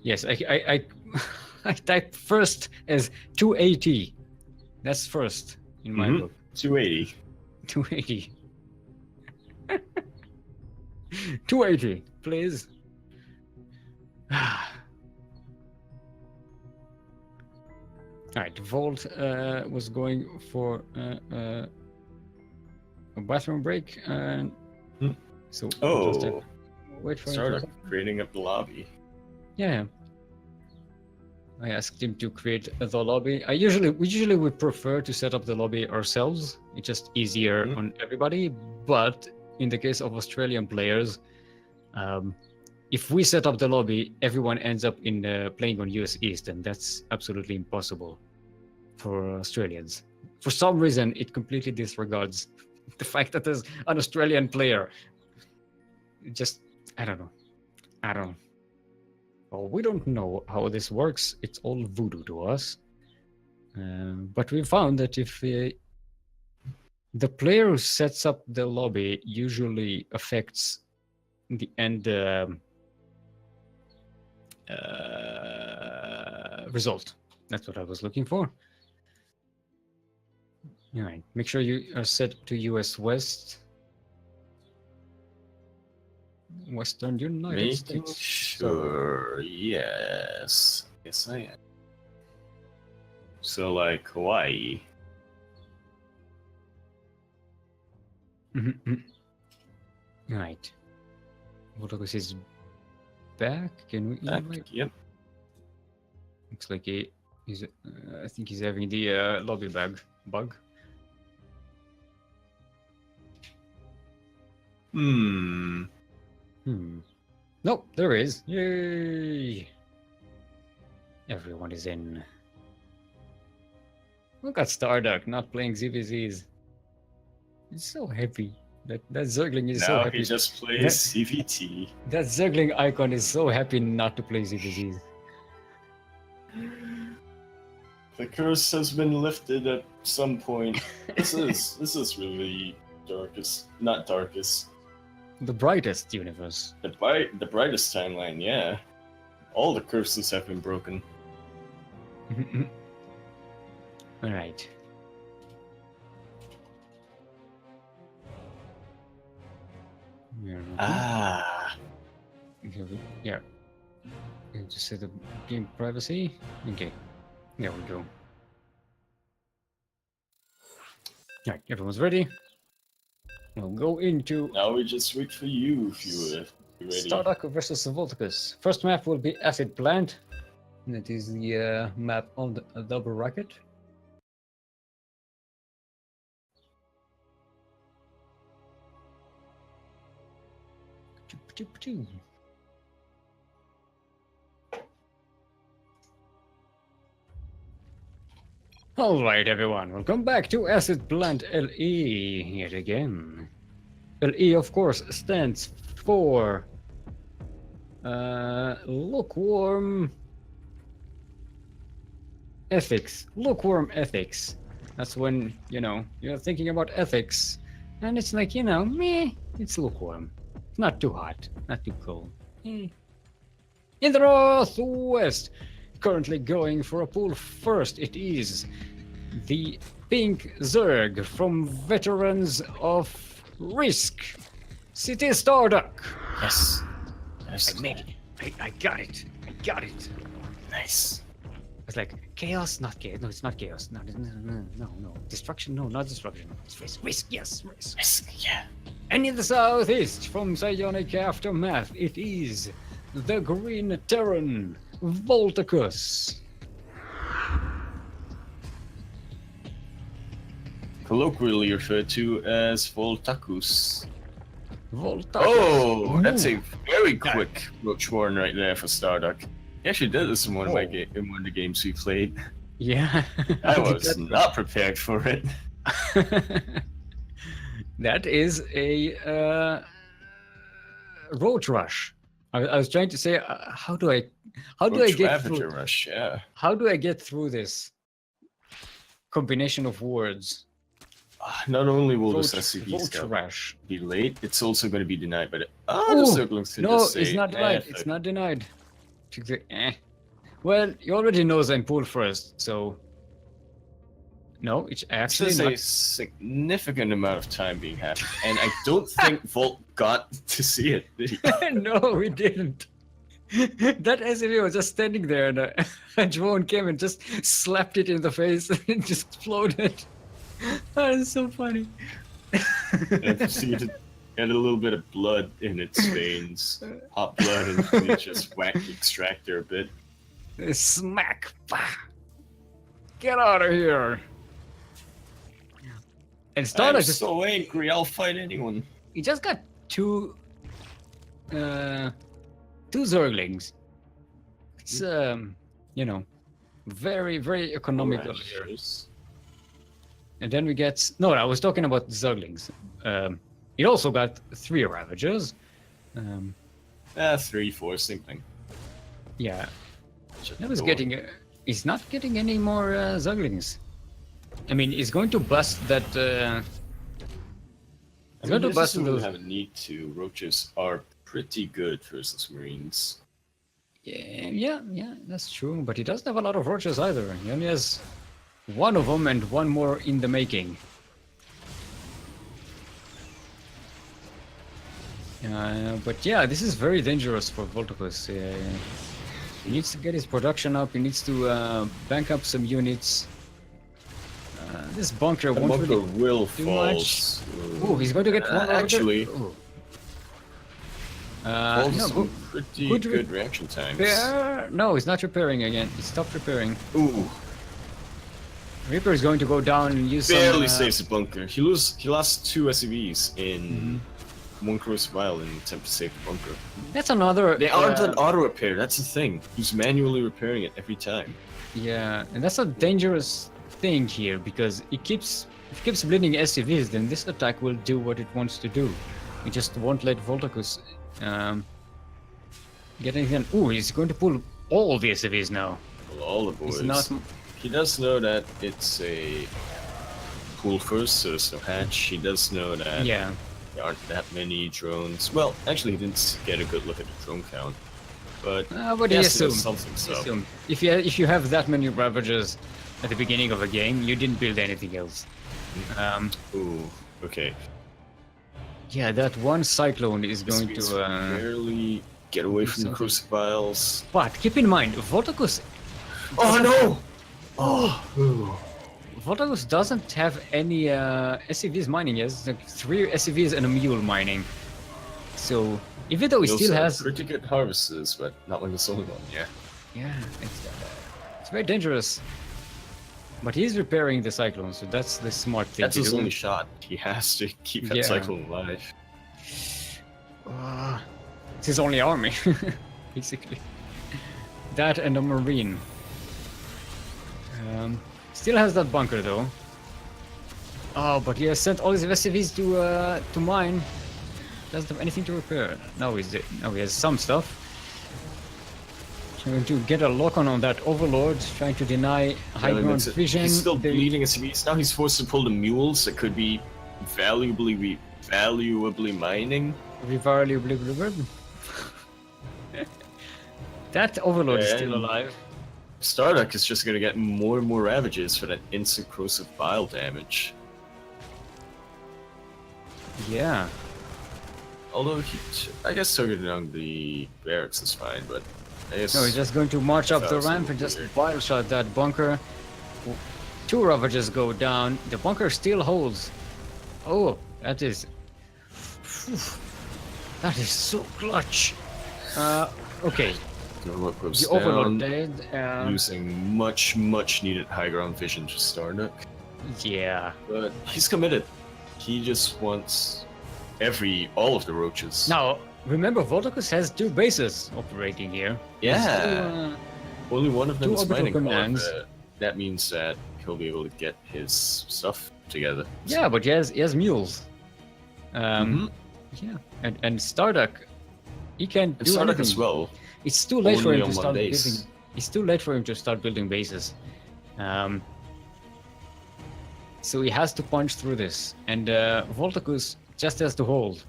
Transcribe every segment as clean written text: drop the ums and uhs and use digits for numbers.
Yes, I type first as 280. That's first in my book. 280. 280. 280, please. Alright, Volt was going for a bathroom break, and so we'll just wait for Start him. creating up the lobby. Yeah. I asked him to create the lobby. We usually would prefer to set up the lobby ourselves. It's just easier on everybody. But in the case of Australian players, if we set up the lobby, everyone ends up in playing on US East, and that's absolutely impossible for Australians. For some reason, it completely disregards the fact that there's an Australian player. Just, I don't know. Well, we don't know how this works. It's all voodoo to us. But we found that if the player who sets up the lobby usually affects the end result. That's what I was looking for. All right, make sure you are set to US West. Western United States. Sure, yes. Yes, I am. So, like, Hawaii. Right. Voltagus is back. Can we invite? Yep. Looks like he's. I think he's having the lobby bug. Nope, there is. Yay! Everyone is in. Look at Starduck not playing ZVZs. He's so happy. That Zergling is so Now happy. he just plays CVT. That Zergling icon is so happy not to play ZVZs. The curse has been lifted at some point. This is really not darkest. The brightest universe. The brightest timeline, yeah. All the curses have been broken. All right. Yeah. Just set the game privacy. Okay. There we go. Alright, everyone's ready. We'll go into. Now we just wait for you if you are ready. Starduck versus Volticus. First map will be Acid Plant. That is the map on the double rocket. All right, everyone, welcome back to Acid Plant LE yet again. LE, of course, stands for lukewarm ethics. Lukewarm ethics. That's when, you're thinking about ethics, and it's like, meh, it's lukewarm. Not too hot, not too cold. In the Northwest, currently going for a pull first, it is the Pink Zerg from Veterans of Risk, City Starduck. Yes. I made it. I got it. Nice. It's like chaos, not chaos. No, it's not chaos. No. Destruction, no, not destruction. It's risk, yes, risk. Risk, yeah. And in the southeast, from Psionic Aftermath, it is the Green Terran, Volticus. Colloquially referred to as Voltacus. Voltacus. Oh, that's a very quick Roach Warren right there for Starduck. He actually did this in one of the games we played. Yeah. I was not prepared for it. That is a Roach Rush. I was trying to say, how do I get through? Rush, yeah. How do I get through this combination of words? Not only will this SCP be late, it's also going to be denied by the Zerglings. No, it's not denied. It's not denied. Well, he already knows I'm pulled first, so... No, it's This actually is not... a significant amount of time being had, and I don't think Volt got to see it, did he? No, we didn't. That SUV was just standing there, and a drone came and just slapped it in the face, and it just exploded. That is so funny. And you see it had a little bit of blood in its veins, hot blood, and you just whack the extractor a bit. Smack! Get out of here! And I'm Starlight just... so angry, I'll fight anyone. He just got two Zerglings. It's you know, very, very economical here. Rangers. And then we get... No, I was talking about Zerglings. It also got 3 Ravagers. 3, 4, same thing. Yeah. Shut I the was door. getting... he's not getting any more Zerglings. I mean, he's going to bust that... I he's mean, going to this bust doesn't those... have a need to. Roaches are pretty good versus Marines. Yeah, that's true. But he doesn't have a lot of Roaches either. He only has 1 of them and 1 more in the making. But yeah, this is very dangerous for Voltocus. He needs to get his production up. He needs to bank up some units. This bunker The won't bunker really will do fall. much. Oh, he's going to get one. Actually, Ooh. falls No, some pretty good good reaction times. repair. No, he's not repairing again. He stopped repairing. Ooh, Reaper is going to go down and use barely some. saves the bunker. He lost 2 SCVs in one cruise while in attempt to save the bunker. That's another. They aren't an auto repair. That's the thing. He's manually repairing it every time. Yeah, and that's a dangerous thing here because if it keeps bleeding SCVs, then this attack will do what it wants to do. It just won't let Voltocus get anything. Ooh, he's going to pull all the SCVs now. Well, all the boys. He's not. He does know that it's a pool first, so there's no hatch. He does know that Yeah. there aren't that many drones. Well, actually, he didn't get a good look at the drone count. But But he yes, it assumed. is something so. Assumed. If you have that many Ravagers at the beginning of a game, you didn't build anything else. Ooh, okay. Yeah, that one Cyclone is going This to. barely get away from the something. crucifiles. But keep in mind, Voltocus. Oh no! Oh. Voltocus doesn't have any SCVs mining. He has like 3 SCVs and a mule mining. So even though he still has. pretty good harvests, but not when there's only one. Yeah. Yeah, it's very dangerous. But he's repairing the Cyclone, so that's the smart thing That's to his do. only shot. He has to keep that Yeah. cyclone alive. It's his only army, basically. That and a Marine. Still has that bunker though. Oh, but he has sent all his SCVs to mine. Doesn't have anything to repair. Now he has some stuff. Trying to get a lock on that Overlord, trying to deny high ground vision. He's still They- bleeding SCVs. Now he's forced to pull the mules that could be valuably mining. That Overlord is still And- alive. Starduck is just gonna get more and more ravages for that instant corrosive bile damage. Yeah. Although I guess targeting down the barracks is fine, but I guess No, he's just going to march up the Sounds ramp and just weird. fire shot that bunker. 2 Ravagers go down. The bunker still holds. Oh, that is... That is so clutch. Okay, Overlord goes the Overlord down, dead. losing much needed high ground vision to Starduck. Yeah. But he's committed. He just wants all of the roaches. Now, remember, Voltocus has 2 bases operating here. Yeah. There's Only one of them 2 is orbital mining. commands. That means that he'll be able to get his stuff together. Yeah, but he has mules. Mhm. Yeah, and Starduck, he can't And do Starduck anything. as well. It's too late for Only him on to one start base. building. It's too late for him to start building bases. So he has to punch through this, and Voltocus just has to hold.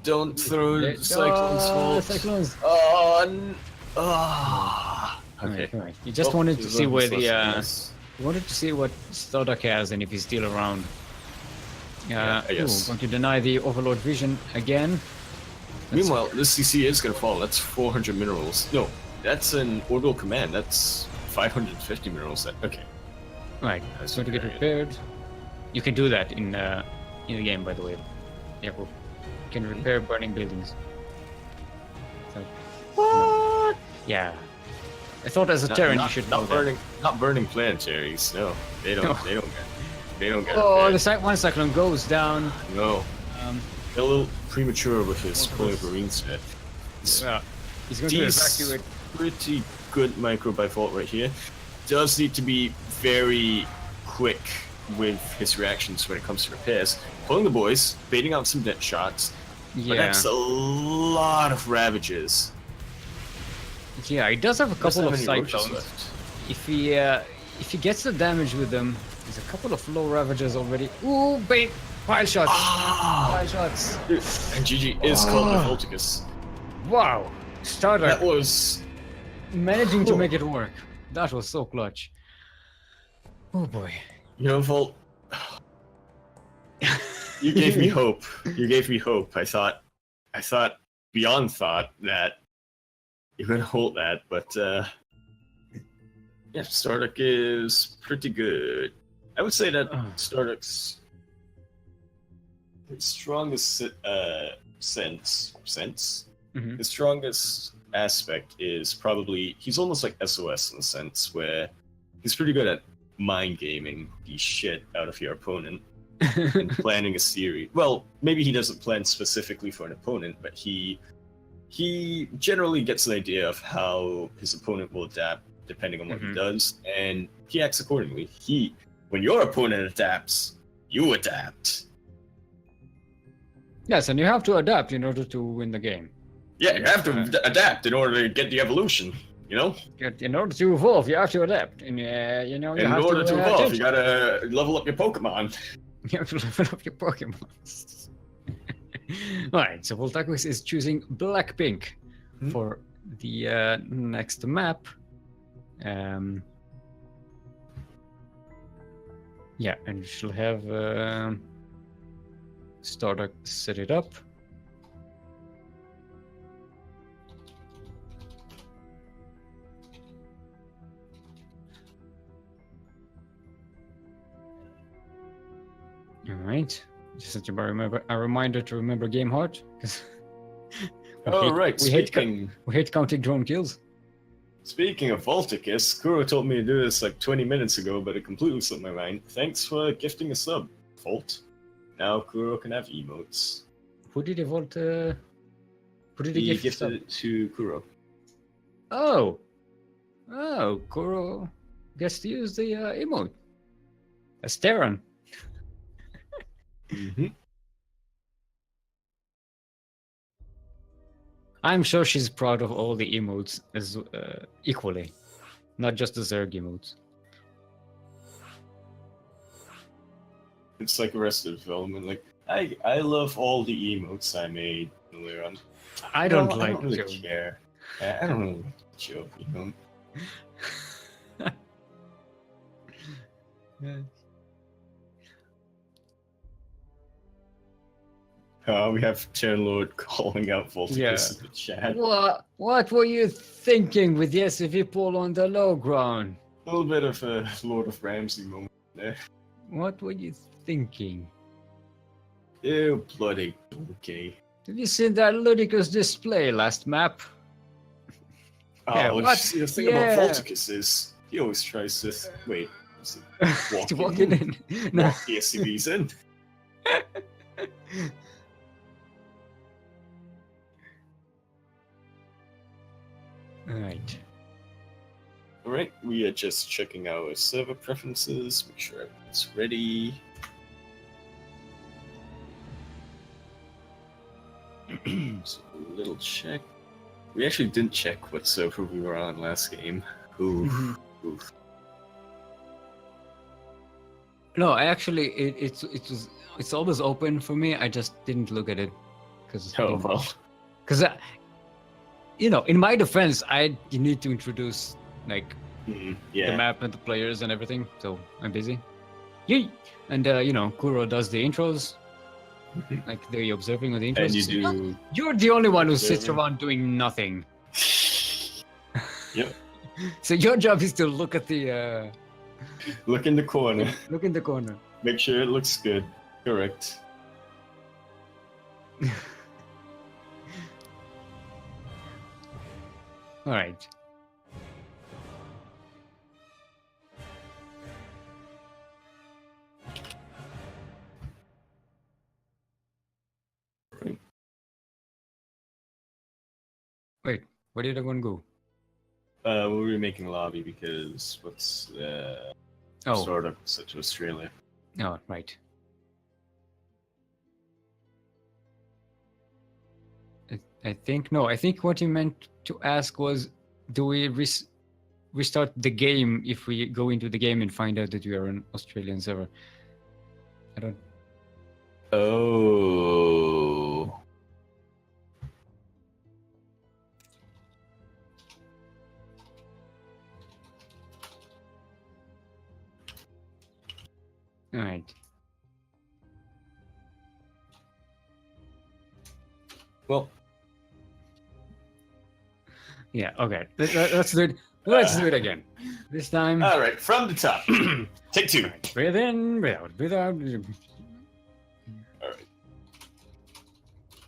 Don't throw the cyclones fault. Cyclones. Oh, Ah. Okay. All right. You just Well, wanted to his see where weapon's the less nice. you wanted to see what Stoddard has and if he's still around. Yeah, I guess. Going to deny the Overlord vision again. Meanwhile, this CC is gonna fall. That's 400 minerals. No, that's an orbital command. That's 550 minerals. Okay. Right. It's going to get repaired. You can do that in the game, by the way. Yeah, you can repair burning buildings. So, What? yeah. I thought as a Terran you should know that. Not burning planetaries. No, they don't. No. They don't get. Oh, repaired. one cyclone goes down. No. Um, A little premature with his pulling marine set. well, he's going to evacuate. Pretty good micro by fault right here. Does need to be very quick with his reactions when it comes to repairs. Pulling the boys, baiting out some debt shots. Yeah. But that's a lot of ravages. Yeah, he does have a couple of Doesn't have any roaches cyclones. left. If he gets the damage with them, there's a couple of low ravages already. Ooh, bait! Pile shots! Pile shots! Dude, and GG is called the Volticus. Wow! Starter That was managing to make it work. That was so clutch. Oh boy. You know, Volt, you gave me hope. You gave me hope. I thought beyond thought that you're gonna hold that, but yeah, Starduck is pretty good. I would say that Starduck's strongest sense. Mhm. His strongest aspect is probably he's almost like SOS in the sense where he's pretty good at mind gaming the shit out of your opponent and planning a series. Well, maybe he doesn't plan specifically for an opponent, but he generally gets an idea of how his opponent will adapt depending on what he does, and he acts accordingly. When your opponent adapts, you adapt. Yes, and you have to adapt in order to win the game. Yeah, you have to adapt in order to get the evolution. You know, In order to evolve, you have to adapt, and you know you in have order to evolve, change. you gotta level up your Pokemon. You have to level up your Pokemon. Alright, so Voltakus is choosing Blackpink for the next map. Yeah, and you shall have Starduck set it up. All right. Just such a reminder to remember game hard, because we hate counting drone kills. Speaking of Volticus, Kuro told me to do this like 20 minutes ago, but it completely slipped my mind. Thanks for gifting a sub, Volt. Now Kuro can have emotes. Who did he Volt? Who did he He gift gifted sub? it to Kuro. Oh, Kuro gets to use the emote. As Terran. I'm sure she's proud of all the emotes as equally, not just the Zerg emotes. It's like Arrested Development. Like I love all the emotes I made earlier on. I don't I like don't really Joe. care. I don't really like the joke, you know. We have Chairlord calling out Volticus in the chat. What were you thinking with the SCV pull on the low ground? A little bit of a Lord of Ramsey moment there. What were you thinking? Ew, bloody donkey. Have you seen that ludicrous display last map? Yeah, Oh, what? the thing about Volticus is he always tries to wait. Is it Walking in. No. Walk the SCVs in. Alright. Alright, we are just checking our server preferences, make sure everything's ready. So a little check. We actually didn't check what server we were on last game. Oof. Oof. No, I actually it's always open for me. I just didn't look at it because Oh well. in my defense, I need to introduce like the Yeah. map and the players and everything. So I'm busy. Yay! And Kuro does the intros, like the observing of the intros. And you So do. You're the only one who sits Observing. around doing nothing. Yep. So your job is to look at the Look in the corner. look in the corner. Make sure it looks good. Correct. All right. Wait, where did everyone go? We were making a lobby because what's Oh, sort of such Australia. oh, right. I think no. I think what you meant to ask was, do we restart the game if we go into the game and find out that we are an Australian server? I don't. Oh. All right. Well. Yeah. Okay. Let's do it. Let's do it again. This time. All right. From the top. Take two. Right. Breathe in. Breathe out. Breathe out. All right.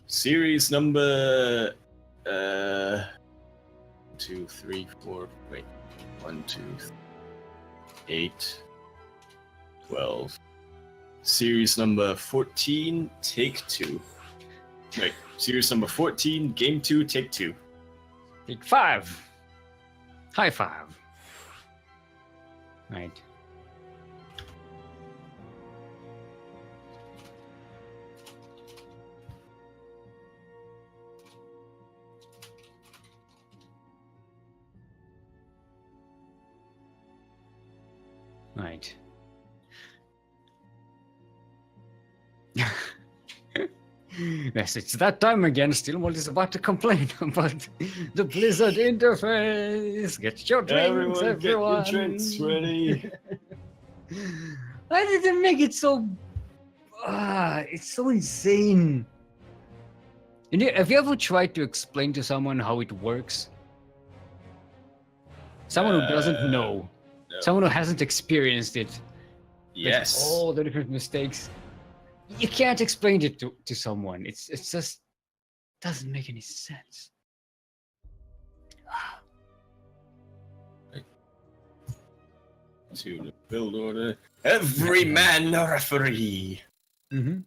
Series number 2, 3, 4. Wait. 1, 2, 8, 12. Series number 14. Take two. Wait. Series number 14. Game 2. Take two. Take 5. High 5. Right. Right. Yes, it's that time again. Steelmold is about to complain about the Blizzard interface. Get your drinks, Everyone, everyone. get your drinks ready. Why did they make it so? It's so insane. And have you ever tried to explain to someone how it works? Someone who doesn't know, No. someone who hasn't experienced it. With Yes. all the different mistakes. You can't explain it to someone. It's just doesn't make any sense. To the build order. Every man a referee. Mm-hmm.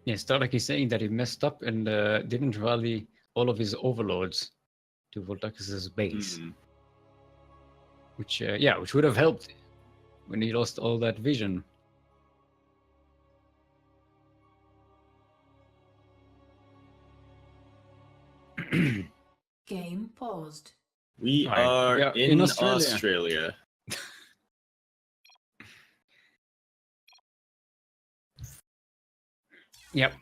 Yeah, Starlock is saying that he messed up and didn't rally all of his overlords to Voltax's base, which would have helped when he lost all that vision. Game paused. We Right. are Yeah, in in Australia. Australia. Yep.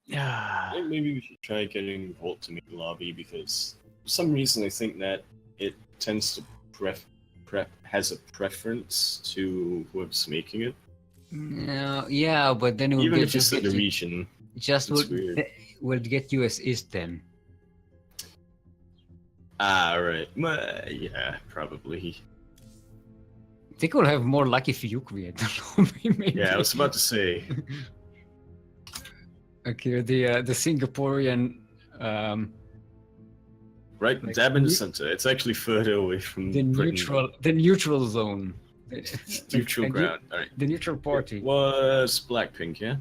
Yeah. I think maybe we should try getting Volt to make the lobby because for some reason I think that it tends to has a preference to whoever's making it. No, yeah, but then it would Even get, if it's the get you- region. just it's weird. would get you as East then. Right. Yeah, probably. I think we'll have more luck if you create the lobby, maybe. Yeah, I was about to say. Okay, the Singaporean Right, Like, dab in the you- center. It's actually further away from the Britain. neutral zone. Neutral And ground. All right. The neutral party. It was Blackpink, yeah?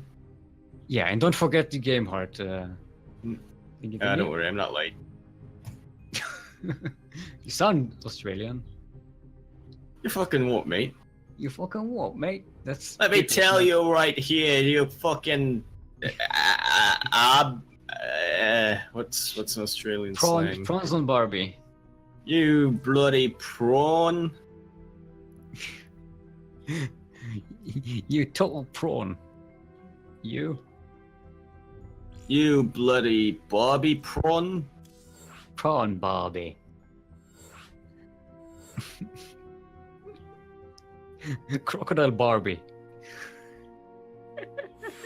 Yeah, and don't forget the game heart. Don't worry, I'm not late. You sound Australian. You fucking what, mate? You fucking what, mate? That's. Let me tell you right here, you fucking what's an Australian slang? Prawns on Barbie. You bloody prawn! You total prawn. You You bloody Bobby prawn. prawn Barbie. Crocodile Barbie.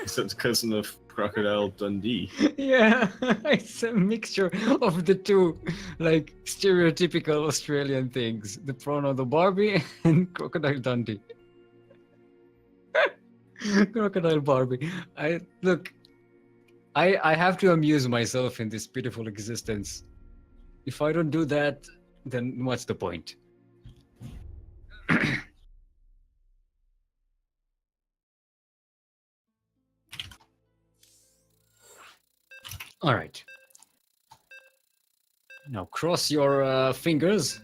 Except cousin of Crocodile Dundee. Yeah, it's a mixture of the two, like stereotypical Australian things: the prawn of the Barbie and Crocodile Dundee. Crocodile Barbie. I have to amuse myself in this beautiful existence. If I don't do that, then what's the point? All right. Now cross your fingers.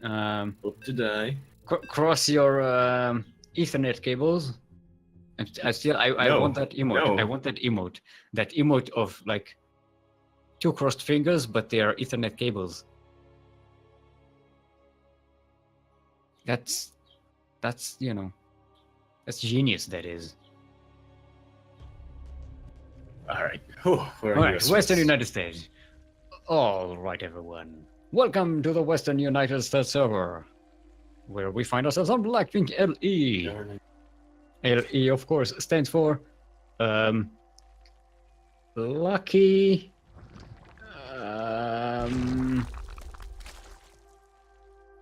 Hope to die. Cross your Ethernet cables. And I No, want that emote. no. I want that emote. That emote of like two crossed fingers, but they are Ethernet cables. That's that's genius. That is. All right. Oh, we're All in right, US. Western United States. All right, everyone. Welcome to the Western United States server, where we find ourselves on Blackpink LE. Darn it. LE, of course, stands for lucky.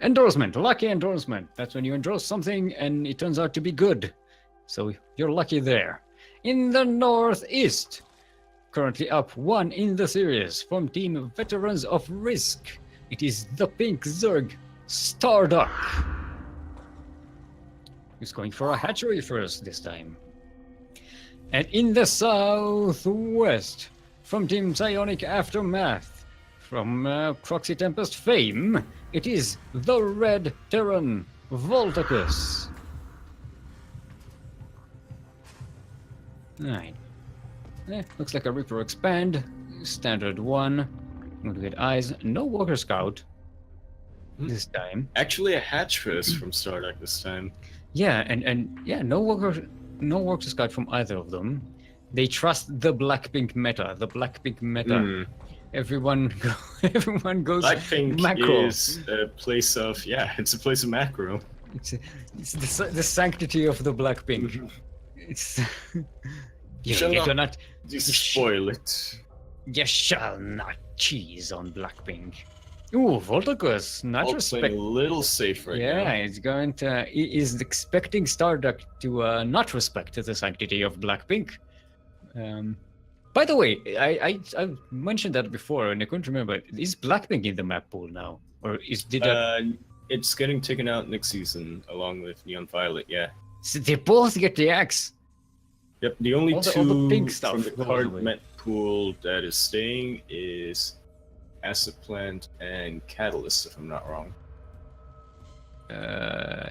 Endorsement. Lucky endorsement. That's when you endorse something and it turns out to be good. So you're lucky there. In the Northeast, currently up 1 in the series from Team Veterans of Risk. It is the Pink Zerg Starduck. He's going for a hatchery first this time. And in the Southwest, from Team Psionic Aftermath, from Proxy Tempest fame, it is the Red Terran Voltacus. Alright. Looks like a Reaper Expand. Standard 1. I'm going to get eyes. No Walker Scout this time. Actually, a hatch first from Starduck this time. Yeah, and yeah, no Walker Scout from either of them. They trust the Blackpink meta. The Blackpink meta. Everyone goes Blackpink macro. is a place of it's a place of macro. It's the sanctity of the Blackpink. It's you Shall not cannot. spoil it. You shall not cheese on Blackpink. Ooh, Voltacus, not All respect. playing a little safe right now. Yeah, it's going to. He is expecting Starduck to not respect the sanctity of Blackpink. By the way, I mentioned that before and I couldn't remember. Is Blackpink in the map pool now, or did that? It's getting taken out next season along with Neon Violet. Yeah. So they both get the axe. Yep. The only All two the pink stuff from the goes card away. met pool that is staying is Acid Plant and Catalyst, if I'm not wrong.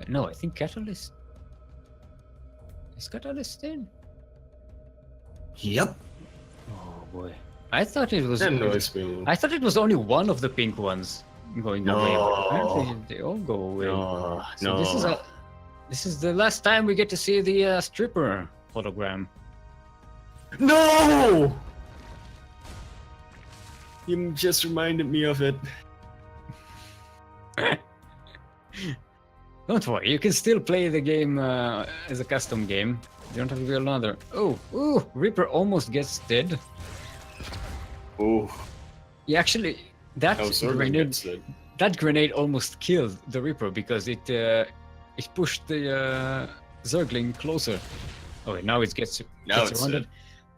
No, I think Catalyst. Is Catalyst in? Yep. Oh boy, I thought it was. That annoys me a little. I thought it was only one of the pink ones going away. But apparently they all go away. No, So no. this is the last time we get to see the stripper hologram. No! You just reminded me of it. Don't worry, you can still play the game as a custom game. You don't have to build another. Oh, ooh, Reaper almost gets dead. Oh, Yeah, actually, that grenade almost killed the Reaper because it pushed the Zergling closer. Oh, wait, now it gets it's surrounded.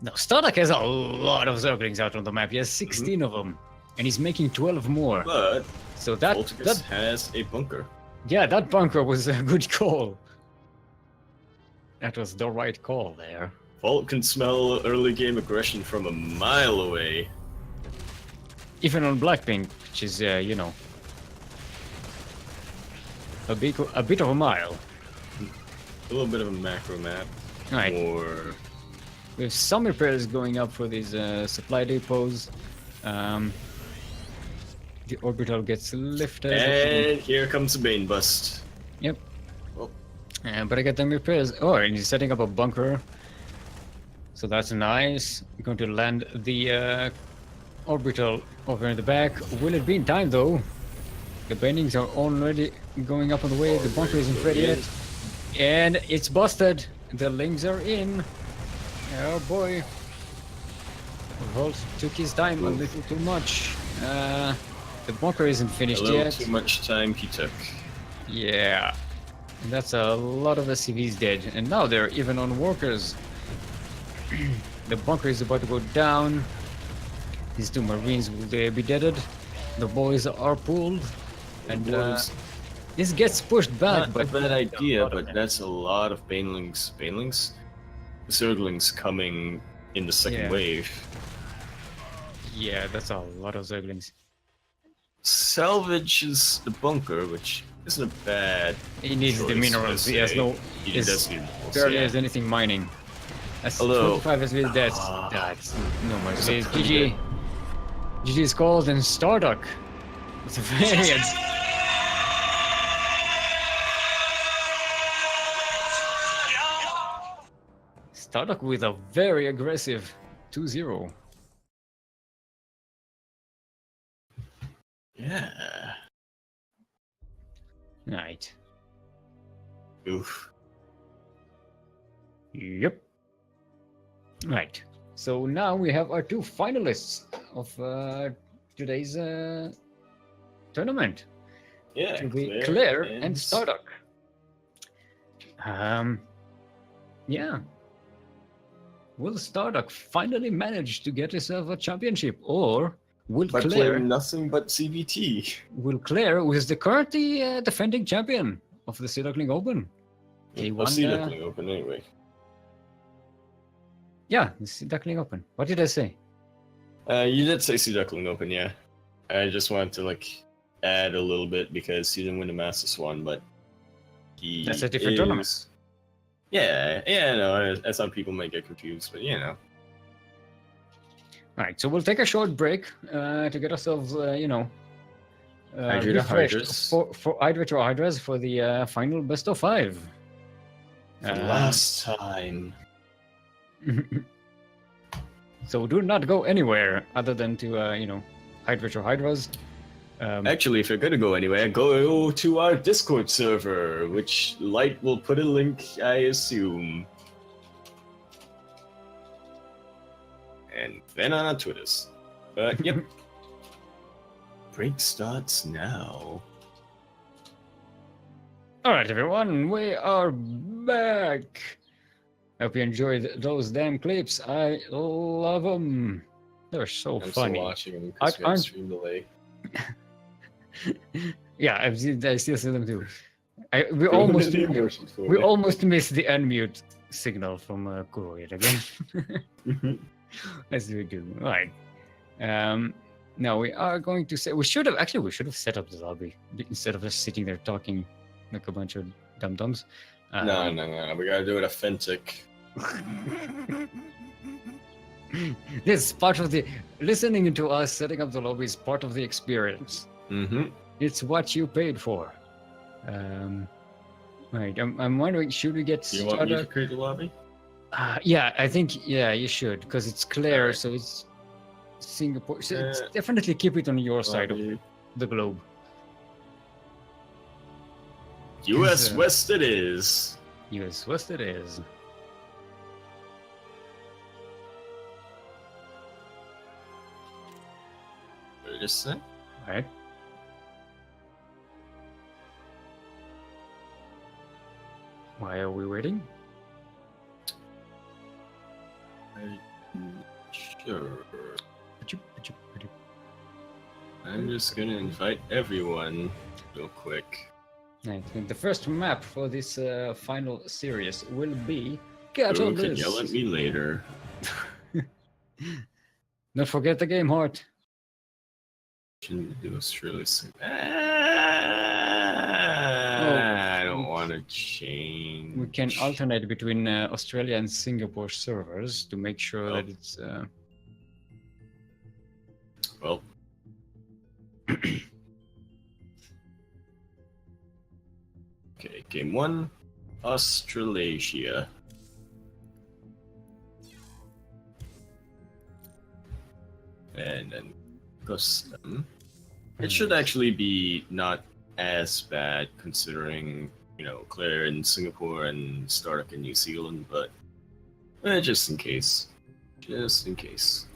No, Starduck has a lot of Zerglings out on the map. He has 16 of them, and he's making 12 more. but So that Voltacus has a bunker. yeah, that bunker was a good call. That was the right call there. Volt can smell early game aggression from a mile away. Even on Blackpink, which is a bit of a mile. A little bit of a macro map. All right. Or We have some repairs going up for these supply depots. The orbital gets lifted. and here comes a Bane Bust. Yep. Well, But I get them repairs. Oh, and he's setting up a bunker. So that's nice. I'm going to land the orbital over in the back. Will it be in time though? The bendings are already going up on the way. The bunker isn't ready yet. And it's busted. The lings are in. Oh boy. Volt took his time a little too much. The bunker isn't finished yet. Too much time he took. Yeah. That's a lot of SCVs dead. And now they're even on workers. The bunker is about to go down. These two marines will be deaded. The boys are pulled. And this gets pushed back. Not a bad idea, but that's a lot of banelings. Banelings? Zerglings coming in the second wave. Yeah, that's a lot of Zerglings. Salvages the bunker, which isn't a bad. He needs the minerals. He has no. He does need minerals, barely has anything mining. That's 25 as well. That's no more. So GG. GG is called and Starduck. It's a very. Starduck with a very aggressive 2-0. Yeah. Right. Oof. Yep. Right. So now we have our two finalists of today's tournament. Yeah. To be Claire and Starduck. Yeah. Will Starduck finally manage to get herself a championship, or will By Claire playing nothing but CVT? Will Claire, who is currently defending champion of the Sea Duckling Open? He won, Sea Duckling Open anyway. Yeah, the Sea Duckling Open. What did I say? You did say Sea Duckling Open, yeah. I just wanted to add a little bit because he didn't win the Master Swan, but he That's a different tournament. Yeah, no, that's how people might get confused, but All right, so we'll take a short break to get ourselves, refreshed for Hydrate or Hydras for the final best of 5. For last time. So do not go anywhere other than to, Hydrate or Hydras. Actually, if you're gonna go anywhere, go to our Discord server, which Light will put a link, I assume. And then on our Twitters. But yep. Break starts now. Alright everyone, we are back! Hope you enjoyed those damn clips. I love them. They're so funny. I'm still watching them because we have stream delay. Yeah, I still see them too. We almost missed the unmute signal from Kuro yet again. As we do. All right. Now we are going to say we should have set up the lobby instead of just sitting there talking like a bunch of dum-dums. No. We gotta do it authentic. This is part of the listening to us setting up the lobby is part of the experience. Mm-hmm. It's what you paid for. Right. I'm wondering, should we get started? You want me to create the lobby? Yeah, I think you should because it's Claire, right. So it's Singapore. So it's definitely keep it on your side of the globe. US West it is. US West it is. Just say. All right. Why are we waiting? Sure. I'm just gonna invite everyone real quick. Right. The first map for this final series will be You can yell at me later. Don't forget the game heart. Can do Australia? I don't want to change. We can alternate between Australia and Singapore servers to make sure that it's. Well. Okay, game 1. Australasia. And then custom. It should actually be not as bad considering, Claire in Singapore and Stark in New Zealand, but just in case. Just in case.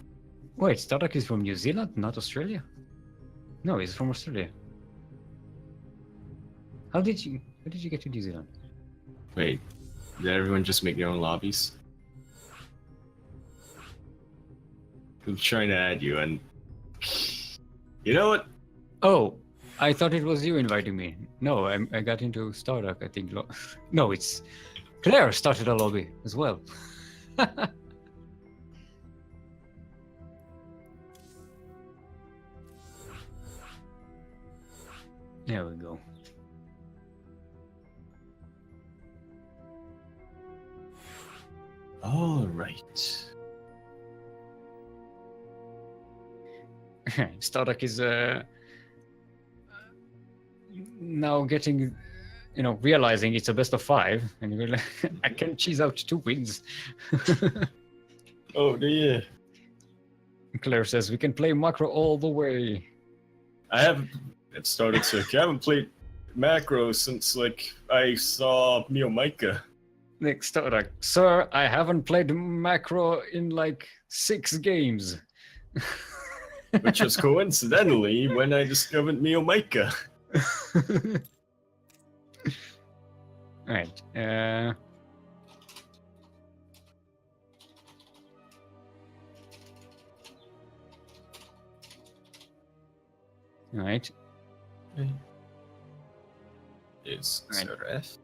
Wait, Startup is from New Zealand, not Australia? No, he's from Australia. How did you get to New Zealand? Wait, did everyone just make their own lobbies? I'm trying to add you, and you know what? Oh, I thought it was you inviting me. No, I got into Startup, I think. No, it's Claire started a lobby as well. There we go. All right. Startup is now getting, realizing it's a best of 5, and you're like, I can cheese out 2 wins. Oh dear. Claire says we can play macro all the way. I haven't played macro since I saw Mio-Micah. Next Startup, sir, I haven't played macro in 6 games. Which was coincidentally when I discovered Mio-Micah. Alright, Alright. It's Right. Seraph.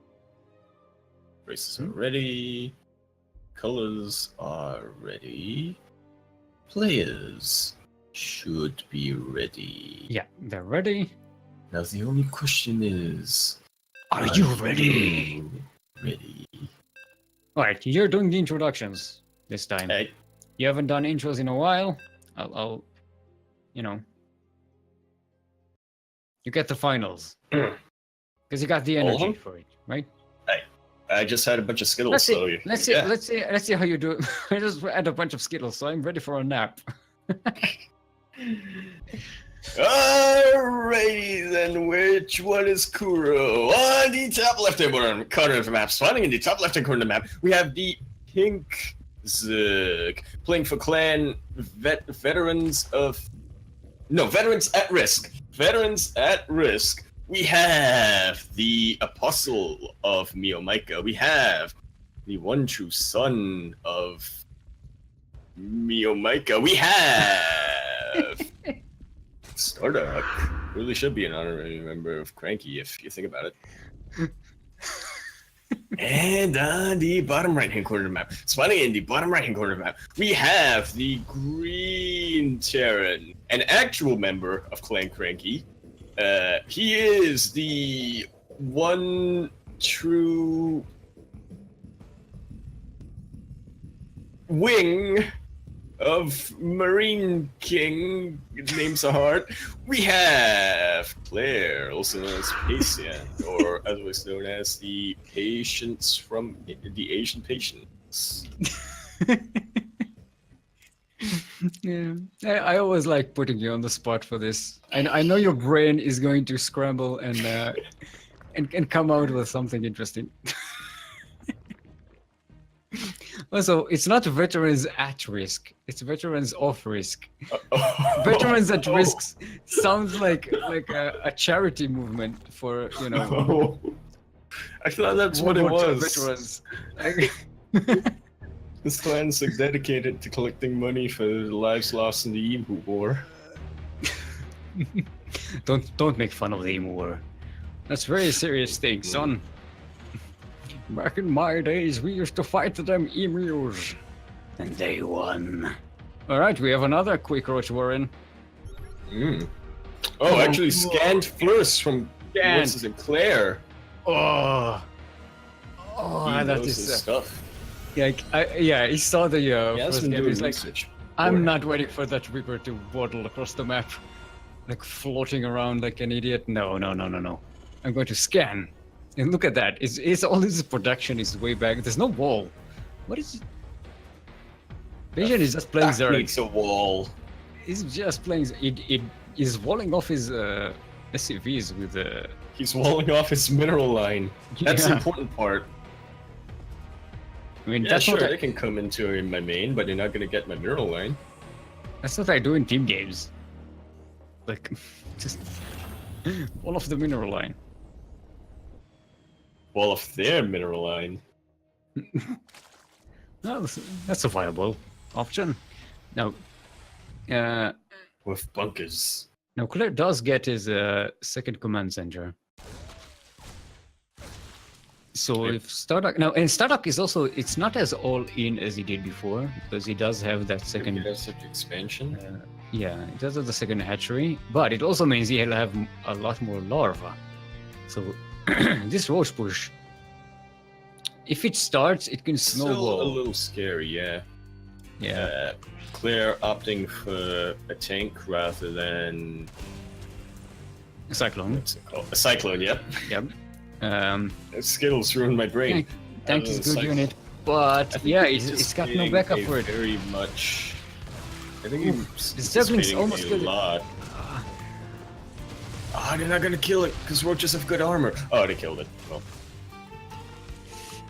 Races are ready. Colors are ready. Players should be ready. Yeah, they're ready. Now the only question is, Are you ready? you ready? Alright, you're doing the introductions this time. Hey, You haven't done intros in a while. I'll you get the finals. Because you got the All of energy them? for it, right? I just had a bunch of Skittles, Let's so see, yeah. let's see how you do. I just had a bunch of Skittles, so I'm ready for a nap. Alrighty then, which one is Kuro? On the top left-hand corner of the map, spawning in the top left-hand corner of the map, we have the Pink Zerg, playing for clan Veterans at Risk. Veterans at Risk. We have the Apostle of Mio-Micah. We have the one true son of Mio-Micah. We have Starduck. Really should be an honorary member of CranKy if you think about it. And on the bottom right-hand corner of the map, spawning in the bottom right-hand corner of the map, we have the Green Terran, an actual member of Clan CranKy. He is the one true wing of Marine King, name's a heart. We have Claire, also known as Patient, or otherwise known as the Patients from the Asian Patients. Yeah, I always like putting you on the spot for this. I know your brain is going to scramble and come out with something interesting. Also, it's not veterans at risk; it's veterans off risk. Veterans at risk sounds like a charity movement for I thought that's what it World War II was. veterans. This clan's dedicated to collecting money for the lives lost in the Emu War. Don't make fun of the Emu War. That's very serious thing, son. Back in my days, we used to fight them emus, and they won. All right, we have another quick roach warren. Oh, actually, scanned first from what's his name, Claire. Oh, He that knows is his stuff. yeah. He saw the He has first been game. doing He's like, research. I'm not waiting for that Reaper to waddle across the map, like floating around like an idiot. No. I'm going to scan. And look at that. It's all this production is way back. There's no wall. What is it? Vision is just playing That Zerg. needs a wall. He's just playing. It is walling off his SCVs with He's walling off his mineral line. That's the Yeah. important part. I mean, Yeah, that's sure, what they can come into my main, but they're not gonna get my mineral line. that's what I do in team games. Like, just wall off the mineral line. Wall off their mineral line. No, that's a viable option. Now, With bunkers. now Claire does get his second command center. So Yep. if Stardock now, and Stardock is also, it's not as all in as he did before, because he does have that second. That's such expansion. Yeah, it does have the second hatchery, but it also means he'll have a lot more larvae. So this roach push, if it starts, it can Still snowball. a little scary, yeah. Yeah. Claire opting for a tank rather than Cyclone. what's it called? A cyclone. Yep. Yep. Skittles ruined my brain. Tank is good Cyclone. unit, I but think yeah, he's it's just got no being backup a for it. Very much. I think he's the Ducklings anticipating almost a killed it. lot. Ah, they're not gonna kill it because roaches have good armor. Oh, they killed it. Well,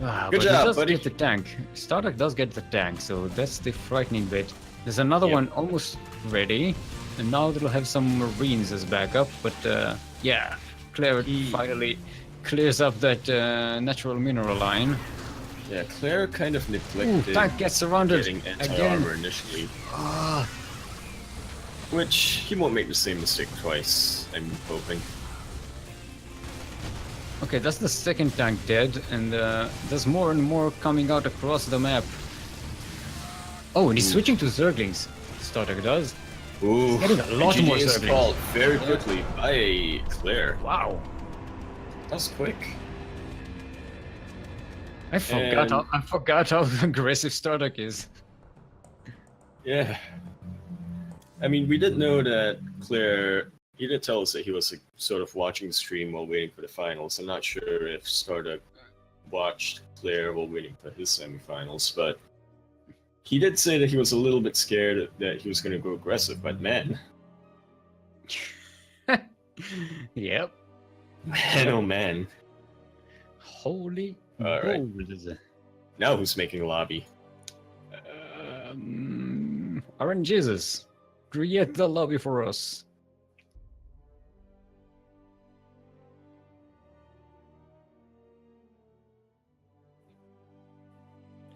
Ah, Good but job, he does buddy. get the tank. Stardock does get the tank, so that's the frightening bit. There's another Yep. one almost ready, and now they'll have some Marines as backup. But yeah, Claire finally clears up that natural mineral line. yeah, Claire kind of Ooh, neglected tank gets surrounded getting again. anti-armor initially, Ah, which he won't make the same mistake twice. I'm hoping. okay, that's the second tank dead, and there's more and more coming out across the map. Oh, and he's switching to Zerglings. Stardock does. Ooh, getting a lot more is zerglings. called very quickly by Claire. Wow. That was quick. I forgot how aggressive Stardock is. Yeah. I mean, we did know that Claire. He did tell us that he was like, sort of watching the stream while waiting for the finals. I'm not sure if Starduck watched Claire while waiting for his semifinals, but he did say that he was a little bit scared that he was going to go aggressive. But man, Yep. man, oh man. Holy All right. balls. Now who's making lobby? Aaron Jesus, create the lobby for us.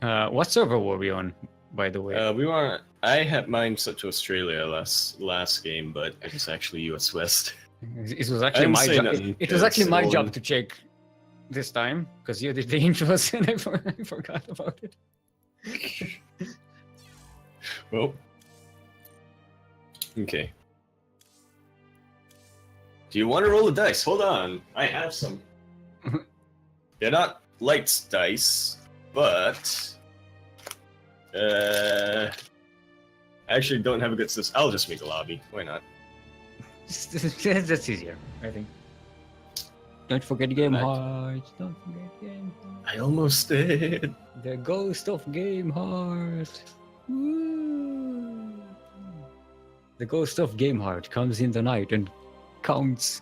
What server were we on, by the way? We were. I had mine set to Australia last game, but it was actually US West. It was actually I'm my saying job. nothing, It was yeah, actually my so- job to check this time because you did the intros and I forgot about it. Well. Okay. Do you want to roll the dice? Hold on. I have some. They're not lights dice, but I actually don't have a good system. I'll just make a lobby. Why not? That's easier, I think. Don't forget game Right. hearts. Don't forget game hearts. I almost did. The ghost of game heart. Woo. The ghost of game heart comes in the night and counts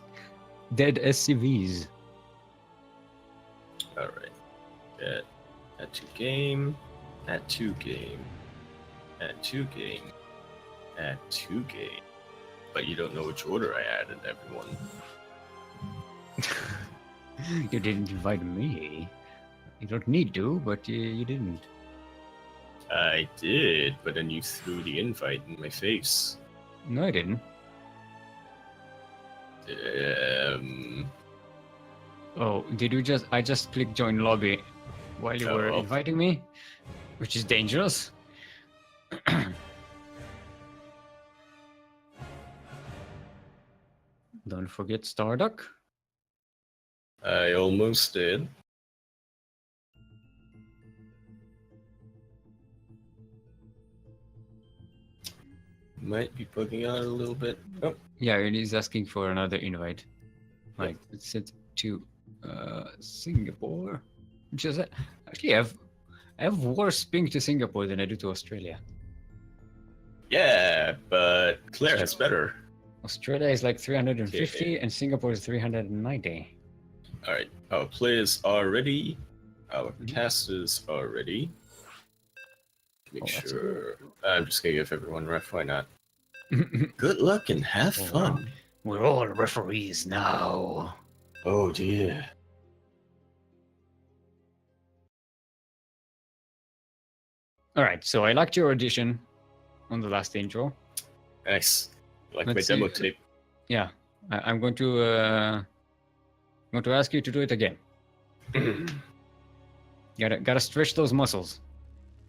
dead SCVs. All right. Add to game. Add to game. Add to game. Add to game. But you don't know which order I added everyone. You didn't invite me. You don't need to, but you didn't. I did, but then you threw the invite in my face. No, I didn't. Oh, did you just? I just clicked join lobby while you were Oh. inviting me, which is dangerous. Don't forget Starduck. I almost did. Might be bugging out a little bit. Oh, Yeah, and he's asking for another invite. Like, it's set to Singapore. Which is actually I have worse ping to Singapore than I do to Australia. Yeah, but Claire has better. Australia is like 350 and Singapore is 390. Alright, our players are ready. Our casters are ready. Make sure. I'm just gonna give everyone ref, why not? Good luck and have fun. We're all referees now. Oh dear. Alright, so I liked your audition on the last intro. Nice. Like Let's my demo see. tape. Yeah, I'm going to ask you to do it again. Gotta stretch those muscles.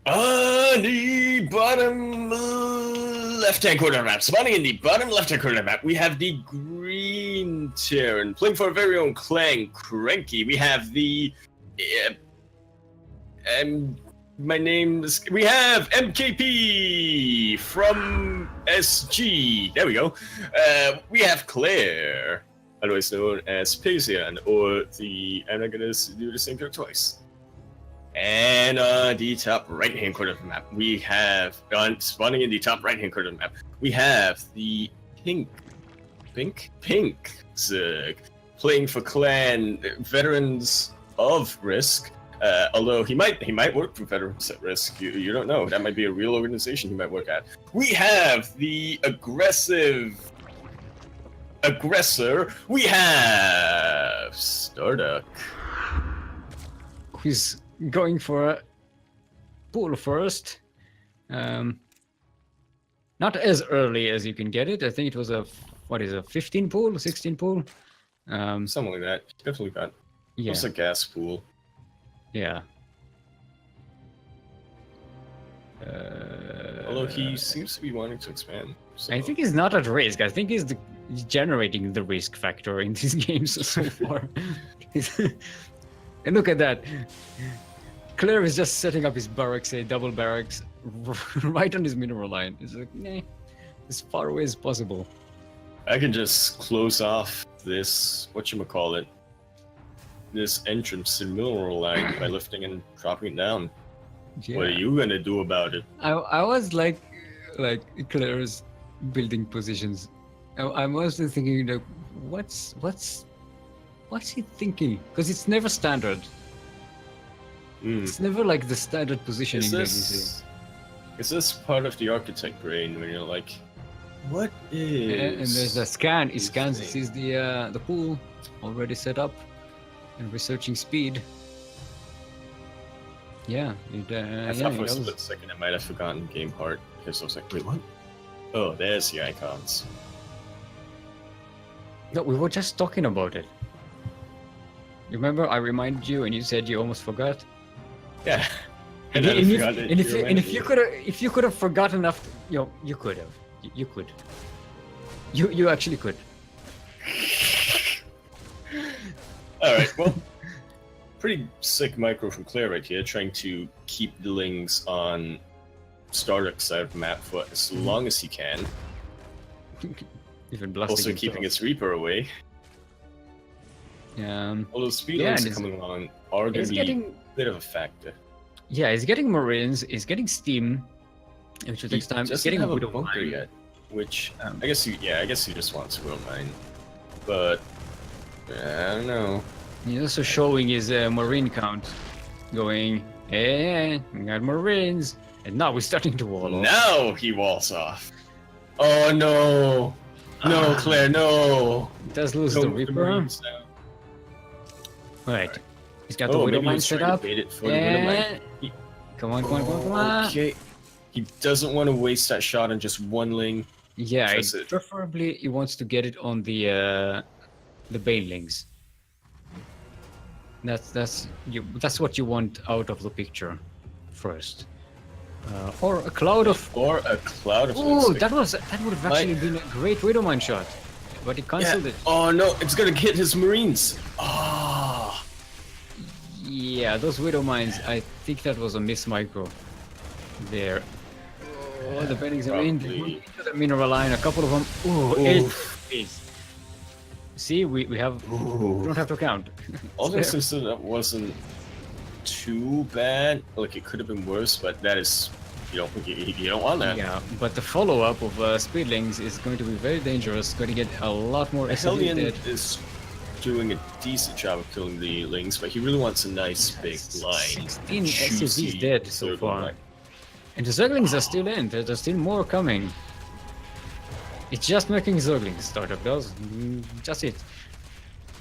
On the bottom left-hand corner of the map, spawning in the bottom left-hand corner of the map, we have the green Terran playing for our very own clan, CranKy. We have the my name is. We have MKP from SG. There we go. We have Claire, otherwise known as Pazian, or the. I'm not gonna do the same joke twice. And on the top right-hand corner of the map, we have spawning in the top right-hand corner of the map. We have the pink Zerg playing for clan veterans of Risk. Although he might work for Veterans at Risk. You don't know. That might be a real organization he might work at. We have the aggressor. We have Starduck. Who's going for a pool first? Not as early as you can get it. I think it was a 15 pool, 16 pool. Something like that. Definitely got. Yeah. It's a gas pool. Yeah. Although he seems to be wanting to expand. So. I think he's not at risk. I think he's generating the risk factor in these games so far. And look at that. Claire is just setting up his barracks, a double barracks, right on his mineral line. It's like, nah, as far away as possible. I can just close off this, whatchamacallit, this entrance to the mineral line by lifting and dropping it down. Yeah. What are you gonna do about it? I was like Claire's building positions. I'm also thinking, like, what's he thinking? Because it's never standard. It's never like the standard positioning. Is this part of the architect brain when you're like, what is? And there's the scan. He scans. He sees the pool already set up and researching speed. Yeah, I thought for a split second I might have forgotten game part because I was like, wait, what? Oh, there's the icons. No, we were just talking about it. You remember I reminded you and you said you almost forgot? Yeah. And if you could have forgotten enough, you could have. You could. You actually could. Alright, well, pretty sick micro from Claire right here, trying to keep the Lings on Starduck's side of the map for as long as he can. Even blasting also himself. keeping its Reaper away. Although speed Lings coming along are going to be a bit of a factor. Yeah, he's getting Marines, he's getting Steam, which will take time. He's getting have a Widow bunker Mine. yet, which I guess he just wants Widow Mine, but I don't know. He's also showing his Marine count, going, hey, we got Marines, and now we're starting to wall off. Now he walls off. Oh no, no, Claire, no. He does lose the Reaper. Right. He's got the Widow Mine set up. Come on. Okay. He doesn't want to waste that shot on just one Ling. Yeah, preferably he wants to get it on the Banelings. That's what you want out of the picture first. Or a cloud of. Oh, that would have actually been a great Widow Mine shot, but he cancelled it. Oh no, it's gonna hit his Marines. Ah. Yeah, those Widow Mines, I think that was a miss micro there. Oh, the Bennings are into the mineral line, a couple of them. Oh, 8 days. See, we have. We don't have to count. All It's this is that wasn't too bad. Like it could have been worse, but that is, you don't want that. Yeah, but the follow-up of Speedlings is going to be very dangerous. Going to get a lot more Hellion dead. is doing a decent job of killing the lings, but he really wants a nice big line. 16 Juicy SCVs dead so third far. line. And the Zerglings are still in. There's still more coming. It's just making Zerglings startup does. Just it.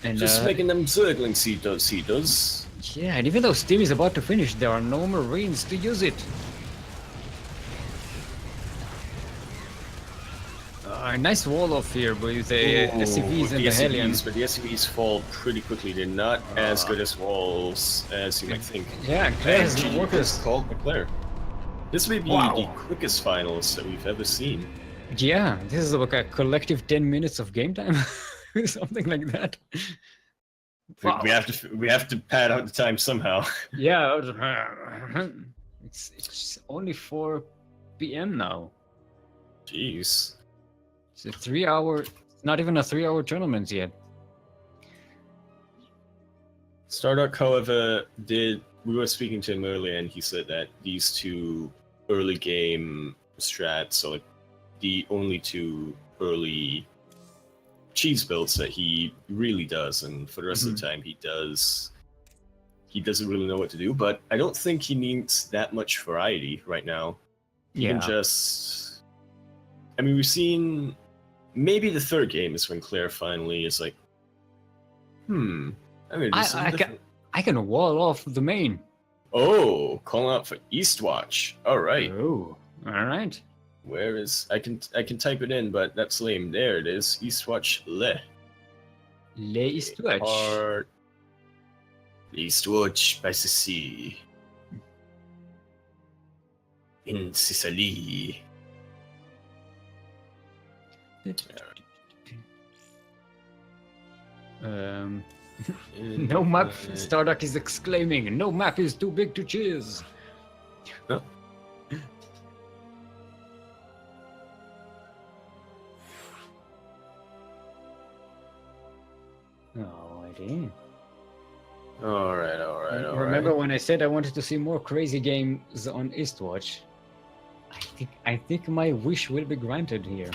And Just making them Zerglings he does. yeah, and even though Steam is about to finish, there are no Marines to use it. Nice wall off here with the SCVs and the Hellion. But the SCVs fall pretty quickly. They're not as good as walls as you might think. Yeah, Claire has GG the workers. called McClare. This may be the quickest finals that we've ever seen. Yeah, this is like a collective 10 minutes of game time. Something like that. Wow. We have to pad out the time somehow. Yeah, it's only 4 p.m. now. Jeez. It's a 3-hour, not even a 3-hour tournament yet. Stardock, however, we were speaking to him earlier, and he said that these two early game strats are like the only two early cheese builds that he really does, and for the rest of the time he doesn't really know what to do. But I don't think he needs that much variety right now. He can just, I mean, we've seen maybe the third game is when Claire finally is like, I'm gonna do something different. I can wall off the main. Oh, calling out for Eastwatch. All right. Oh, all right. Where is I can type it in, but that's lame. There it is. Eastwatch Le. Le Eastwatch. Eastwatch by the sea. In Sicily. No map. Stardock is exclaiming. No map is too big to choose. Huh? Alrighty. All right. Remember when I said I wanted to see more crazy games on Eastwatch? I think my wish will be granted here.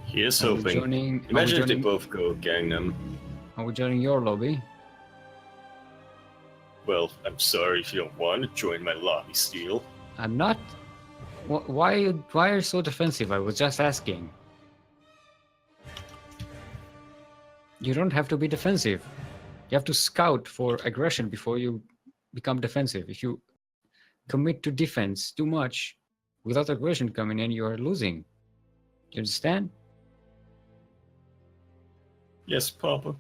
Here's hoping. Imagine if they both go Gangnam. Are we joining your lobby? Well, I'm sorry if you don't want to join my lobby, Steel. I'm not. Why are you so defensive? I was just asking. You don't have to be defensive. You have to scout for aggression before you become defensive. If you commit to defense too much without aggression coming in, you are losing. You understand? Yes, Papa.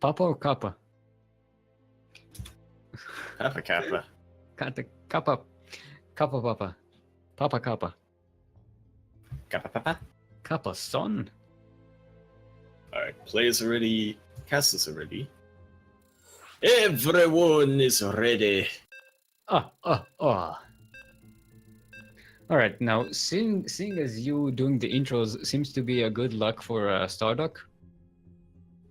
Papa or Kappa? Kappa Kappa. Kappa. Kappa Papa. Papa Kappa. Kappa Papa. Kappa son. Alright, players are ready. Castles are ready. Everyone is ready. Alright, now seeing as you doing the intros seems to be a good luck for Stardock.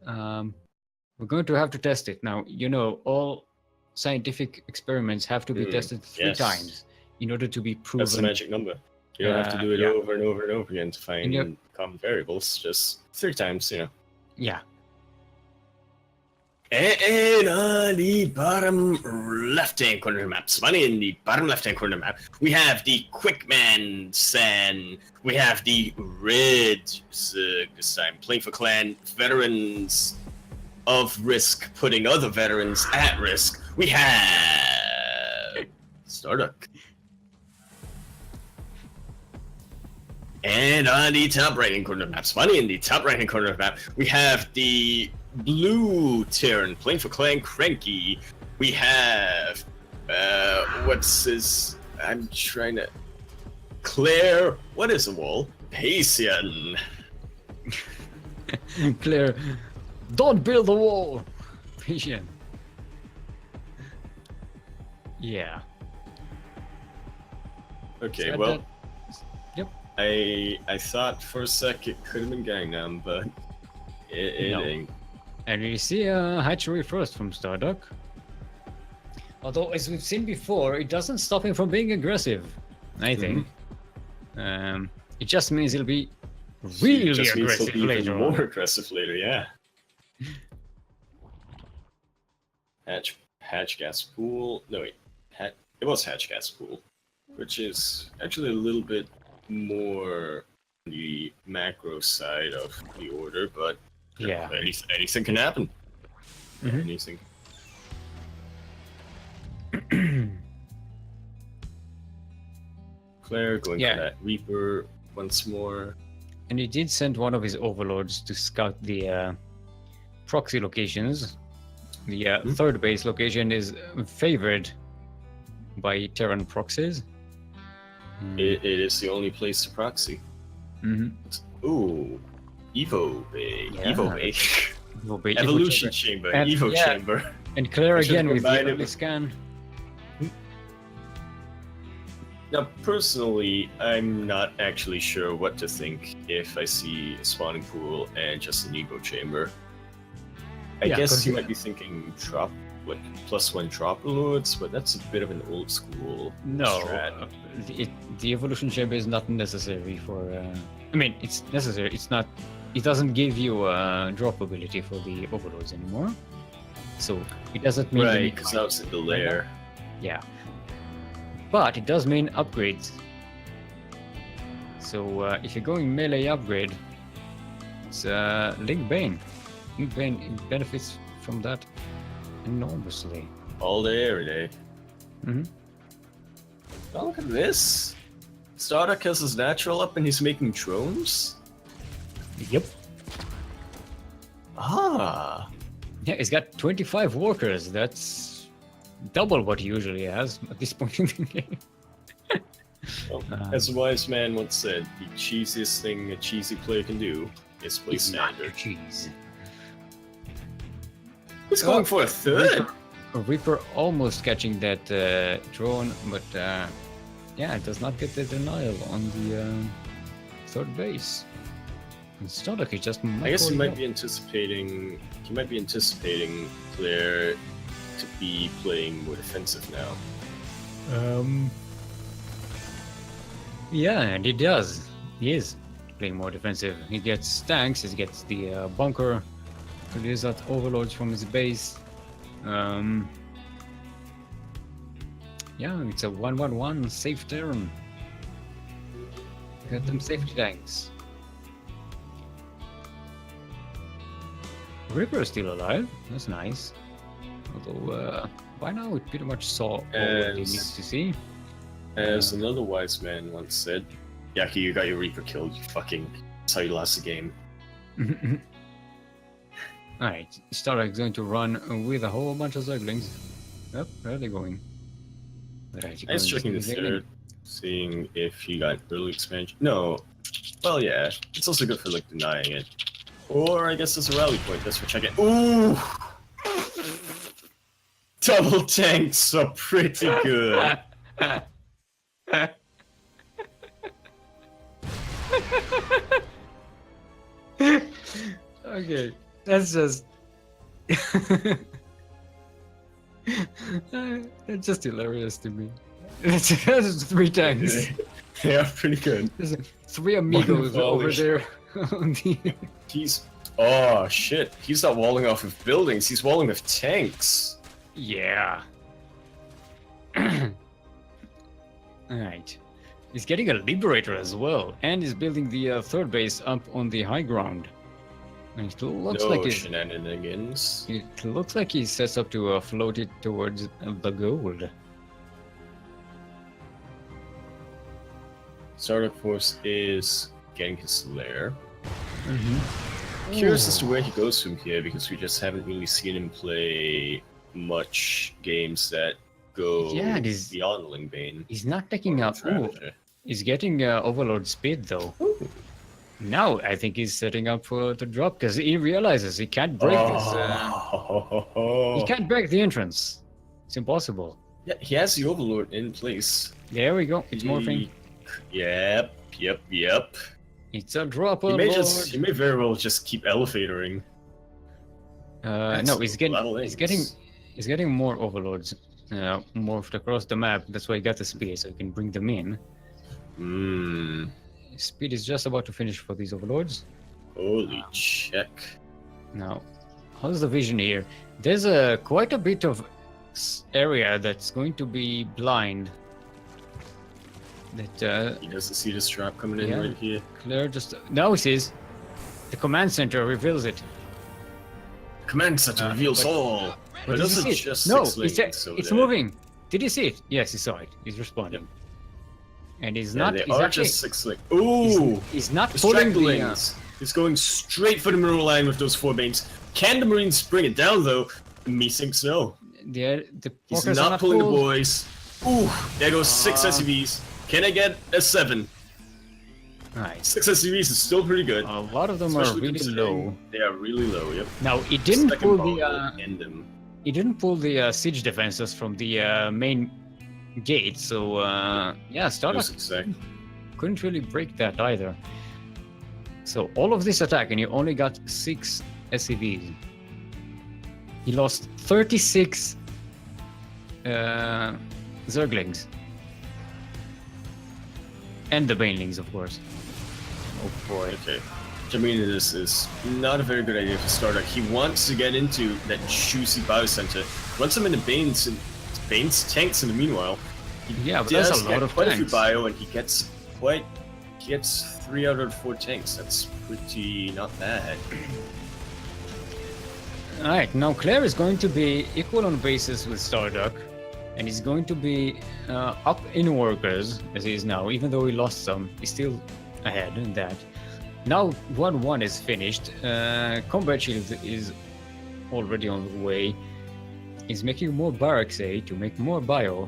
We're going to have to test it. Now, you know, all scientific experiments have to be tested 3 times in order to be proven. That's the magic number. You don't have to do it over and over and over again to find common variables. Just 3 times, you know. Yeah. And on the bottom left-hand corner of the map, Spawning in the bottom left-hand corner of the map, we have the Quickman San. We have the Red Zerg this time, playing for clan veterans of risk, putting other veterans at risk. We have Starduck. And on the top right-hand corner of the map, Spawning in the top right-hand corner of the map, we have the Blue Terran playing for clan CranKy. We have what's his? I'm trying to. Claire. What is the wall? Patian. Claire, don't build the wall. Patient. Yeah. Okay, So well, yep. I thought for a sec it could have been Gangnam, but it No. ain't. And we see a hatchery first from Starduck. Although, as we've seen before, it doesn't stop him from being aggressive, I think. It just means he'll be really It just means he'll aggressive be even later more on. aggressive later, yeah. Hatch gas pool. No wait, it was hatch gas pool, which is actually a little bit more the macro side of the order, but Yeah. anything can happen. Mhm. Anything. Claire going Yeah. for that Reaper once more. And he did send one of his overlords to scout the proxy locations. The third base location is favored by Terran proxies. It is the only place to proxy. Ooh, Evo Bay. Yeah. Evo Bay. Evo Bay, Evolution Evo Chamber. And- Evo yeah. Chamber. And Claire I should've again with the combined it early with- scan. Now, personally, I'm not actually sure what to think if I see a spawning pool and just an Evo Chamber. I Yeah, guess 'cause you you- might be thinking like +1 Dropper Lords, but that's a bit of an old school No, strat. the evolution chamber is not necessary for. I mean, it's necessary. It's not. It doesn't give you drop ability for the overlords anymore. So it doesn't mean you Right, need- because that was in the lair. Yeah, but it does mean upgrades. So if you're going melee upgrade, it's Link Bane. Link Bane benefits from that enormously. All day, every day. Mhm. Oh, look at this. Starduck has his natural up and he's making drones? Yep. Ah. Yeah, he's got 25 workers. That's double what he usually has at this point in the game. Well, as a wise man once said, the cheesiest thing a cheesy player can do is play It's not your standard. cheese. He's going for a third! Reaper almost catching that drone, but yeah, it does not get the denial on the third base. And Starduck is just. I guess he microing might up. be anticipating. He might be anticipating Claire to be playing more defensive now. Yeah, and he does. He is playing more defensive. He gets tanks. He gets the bunker. Produce that overlords from his base. Yeah, it's a 1-1-1 safe turn. Got them safety tanks. Reaper is still alive. That's nice. Although by now we pretty much saw all that he needs to see. As another wise man once said, Yaki, you got your Reaper killed, you fucking. That's how you lost the game. Alright, Starlight is going to run with a whole bunch of Ducklings. Yep, where are they going? Right, I was checking the third, seeing if he got early expansion. No. Well, yeah. It's also good for, like, denying it. Or I guess it's a rally point, that's for checking. Ooh! Double tanks are pretty good. Okay, that's just. That's just hilarious to me. That's 3 tanks. Yeah, pretty good. There's 3 amigos over there. On the... He's. Oh, shit. He's not walling off of buildings, he's walling with tanks. Yeah. Alright. He's getting a Liberator as well, and he's building the third base up on the high ground. And it looks No like shenanigans. it looks like he sets up to float it towards the gold. Startup Force is getting his lair. Mm-hmm. Curious as to where he goes from here because we just haven't really seen him play much games that go Yeah, it is- beyond Lingbane. He's not taking up. Ooh, Ravager. he's getting Overlord speed though. Now I think he's setting up for the drop because he realizes he can't break this. He can't break the entrance. It's impossible. Yeah, he has the Overlord in place. There we go. It's morphing. Yep. It's a dropper. He may very well just keep elevatoring. No, he's a lot of getting more overlords morphed across the map. That's why he got the speed, so he can bring them in. Speed is just about to finish for these overlords. Holy check. Now, how's the vision here? There's quite a bit of area that's going to be blind. That He doesn't see this trap coming in right here. Claire just now he sees. The command center reveals it. Command center reveals all. But did you doesn't see it? just No, it's moving. Did you see it? Yes, he saw it. He's responding. And he's not. They He's are actually, just 6 links. Ooh! he's not pulling the. He's going straight for the Marine line with those 4 banes. Can the Marines bring it down though? Me thinks no. The He's porkers not are not pulling the pulled. boys. Ooh! There goes 6 SCVs. Can I get a 7? Nice. 6 SCVs is still pretty good. A lot of them are Especially really considering low. They are really low. Yep. Now he didn't Second pull ball the. will end him. He didn't pull the siege defenses from the main gate, so yeah, Startup couldn't really break that either. So all of this attack, and he only got 6 SCVs. He lost 36 Zerglings. And the Banelings, of course. Oh boy. Okay. I mean, this is not a very good idea for Startup. He wants to get into that juicy biocenter. Once I'm in the Banes tanks in the meanwhile. Yeah, but that's a lot of quite tanks. a few bio, and he gets 3 out of 4 tanks. That's pretty not bad. Alright, now Claire is going to be equal on basis with Starduck, and he's going to be up in workers, as he is now. Even though he lost some, he's still ahead in that. Now 1-1 is finished. Combat Shield is already on the way. He's making more barracks to make more bio.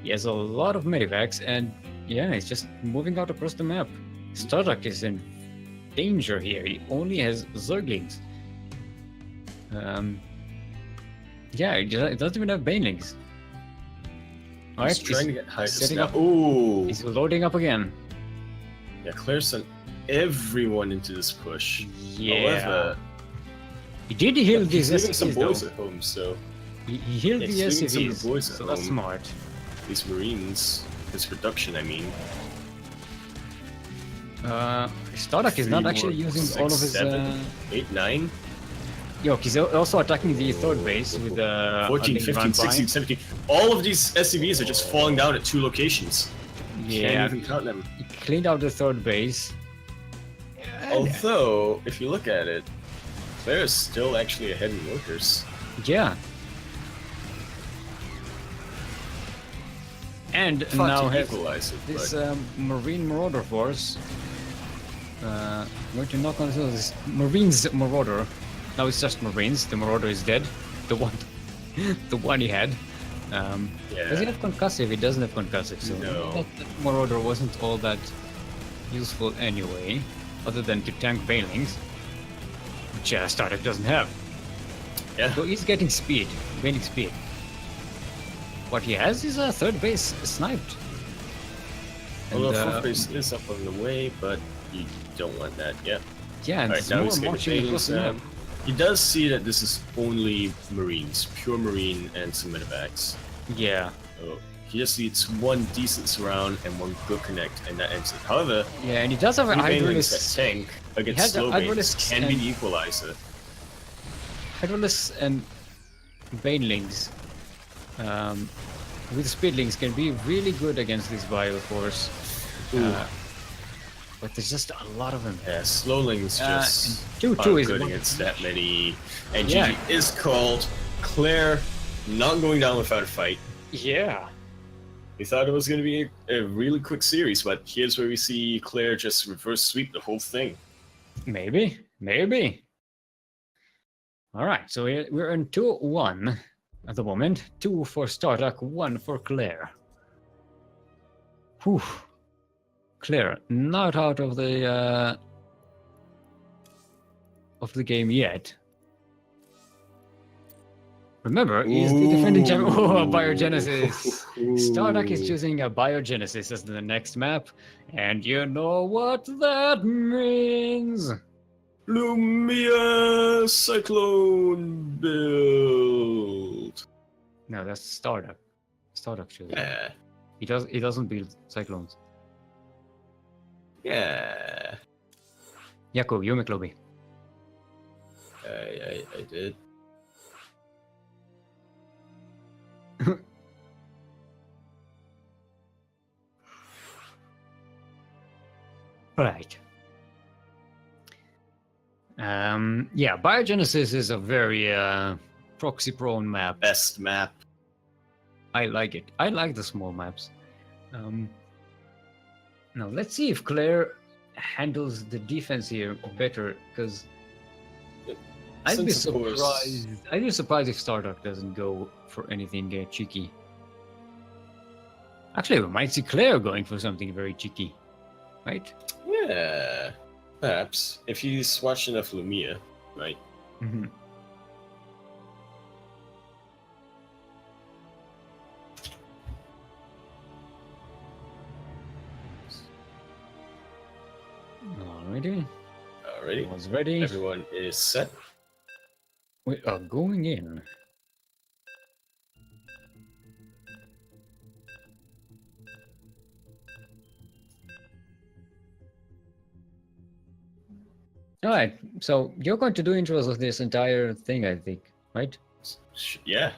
He has a lot of medivacs, and yeah, he's just moving out across the map. Starduck is in danger here. He only has Zerglings. Yeah, it doesn't even have Banelings. He's trying to get high. Setting up. Ooh. He's loading up again. Yeah, Claire sent everyone into this push. Yeah. However, He did heal he's these leaving some SCVs boys though. at home, so He healed the he's leaving some of SCVs, the boys at so that's home. smart. These Marines, this production, I mean. Starduck is not actually using 6, all of his. 7, 8, 9, Yo, he's also attacking the third base with 14, 15, 16, 17. All of these SCVs are just falling down at 2 locations. Yeah, Can't even count them. he cleaned out the third base. Although, if you look at it, Claire's still actually ahead in workers. Yeah. And Fought now to has equalize it, this but Marine Marauder force going to knock on this Marines Marauder. Now it's just Marines. The Marauder is dead. The one he had. Does he have concussive? He doesn't have concussive, so No. that Marauder wasn't all that useful anyway, other than to tank Banelings, which Startup doesn't have. yeah. So he's getting speed, gaining speed. What he has is a third base sniped. Although And, fourth base is up on the way, but you don't want that yet. yeah, and Alright, there's now more he's getting marching across the map. He does see that this is only Marines, pure Marine and some medevacs. Yeah, So he just needs one decent surround and one good connect, and that ends it. However, yeah, and he does have an any Banelings that Hydralisk, tank has against the slow banes Hydralisks can be and- the equalizer. Hydralisk and Banelings with Speedlings can be really good against this Bio Force. Ooh. But there's just a lot of them. Yeah, Slowlings just and 2-2 is good one- against that many. And Yeah. GG is called. Claire not going down without a fight. Yeah. We thought it was going to be a really quick series, but here's where we see Claire just reverse sweep the whole thing. Maybe. All right, so we're in 2-1 at the moment. 2 for Startuck, 1 for Claire. Whew. Claire, not out of the of the game yet. Remember, he's the defending champion. Oh, Biogenesis. Starduck is choosing a Biogenesis as the next map, and you know what that means. Lumia Cyclone build. No, that's Starduck. Starduck choosing. Yeah. He doesn't build cyclones. Yeah. Yaku, you make lobby. I did. Right. Yeah, Biogenesis is a very proxy-prone map. Best map. I like it. I like the small maps. Now let's see if Claire handles the defense here better, because I'd be surprised. I'd be surprised if Starduck doesn't go for anything cheeky. Actually, we might see Claire going for something very cheeky, right? Yeah, perhaps if he's watched enough Lumia, right? Mm-hmm. Alrighty. Alrighty. Everyone's ready. Everyone is set. We are going in. Alright, so you're going to do intros of this entire thing, I think, right? Yeah.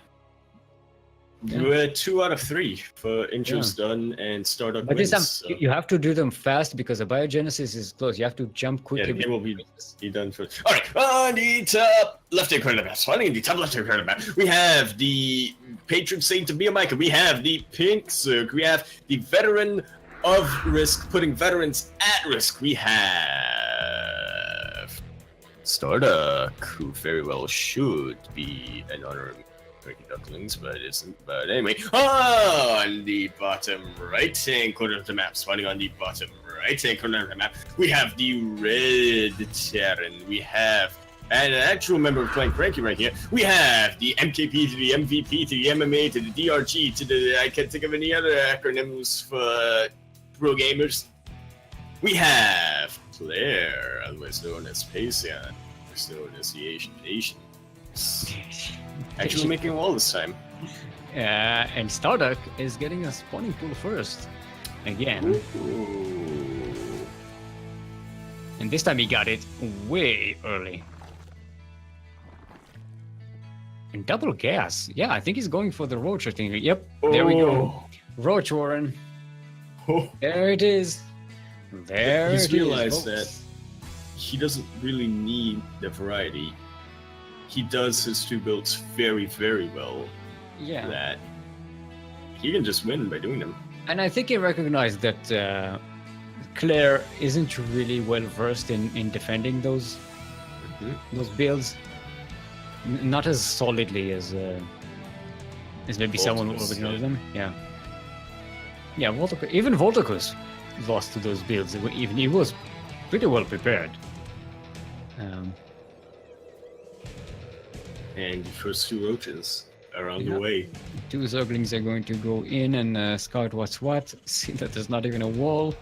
Yeah. We're 2 out of 3 for intros done and Startup But this wins. time, you have to do them fast because the Biogenesis is close. You have to jump quickly. Yeah, it will be done for. Alright, on the top left-hand corner of the map. Starting in the top left-hand corner of the map, we have the patron saint of Miyamika. We have the Pink Cirque. We have the veteran of risk, putting veterans at risk. We have Starduck, who very well should be an honorary Ducklings, but it isn't. But anyway, on the bottom right-hand corner of the map, spawning on the bottom right-hand corner of the map, we have the Red Terran. We have an actual member of CranKy right here. We have the MKP to the MVP to the MMA to the DRG to the, I can't think of any other acronyms for pro gamers. We have Claire, otherwise known as Pacian, otherwise known as the Asian. Actually making a wall this time. And Starduck is getting a spawning pool first. Again. Ooh. And this time he got it way early. And double gas. Yeah, I think he's going for the Roach thing. Yep, there we go. Roach Warren. Oh. There it is. There He's it realized is, that he doesn't really need the variety. He does his 2 builds very, very well. Yeah. That he can just win by doing them. And I think he recognized that Claire isn't really well versed in defending those builds. Not as solidly as maybe someone who already knows them. Yeah. Yeah, even Volticus lost to those builds. Even he was pretty well prepared. And the first 2 roaches are on the way. 2 Zerglings are going to go in and scout what's what. See that there's not even a wall.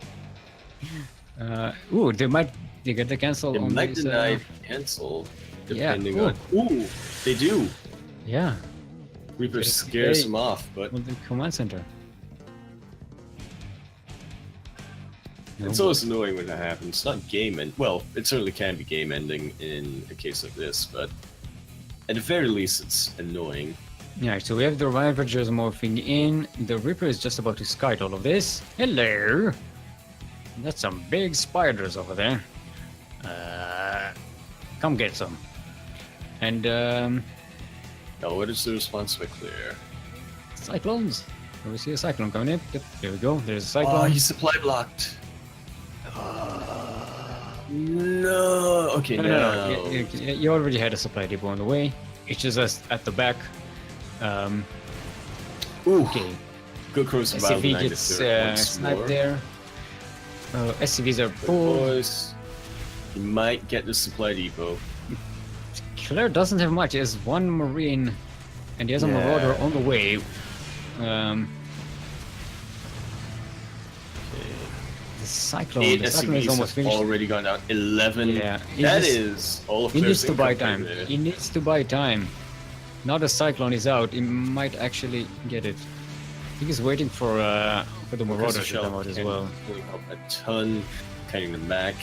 Ooh, they get the cancel They on might this, deny cancel, depending yeah. on. Ooh, they do. Yeah. Reaper scares him off, but On the command center. it's always annoying when that happens. It's not game end. Well, it certainly can be game ending in a case like this, but at the very least, it's annoying. Yeah, so we have the Ravagers morphing in. The Reaper is just about to scout all of this. Hello! That's some big spiders over there. Come get some. And, Now, what is the response by Claire? Cyclones. We see a Cyclone coming in. Yep, there we go. There's a Cyclone. Oh, he's supply blocked. No. Okay, No. You already had a supply depot on the way. It's just at the back. Ooh. Okay. Good cross SCV gets sniped there. SCVs are full. Boys, you might get the supply depot. Claire doesn't have much. He has one Marine, and he has a Marauder on the way. The Cyclone. Eight The Cyclone is SCVs almost have finished. already gone down. 11. Yeah, That is all of He Claire's needs to buy income time. right there. He needs to buy time. Now the Cyclone is out. He might actually get it. I think he's waiting for the Marauder to come out as well. Pulling up a ton, cutting them back.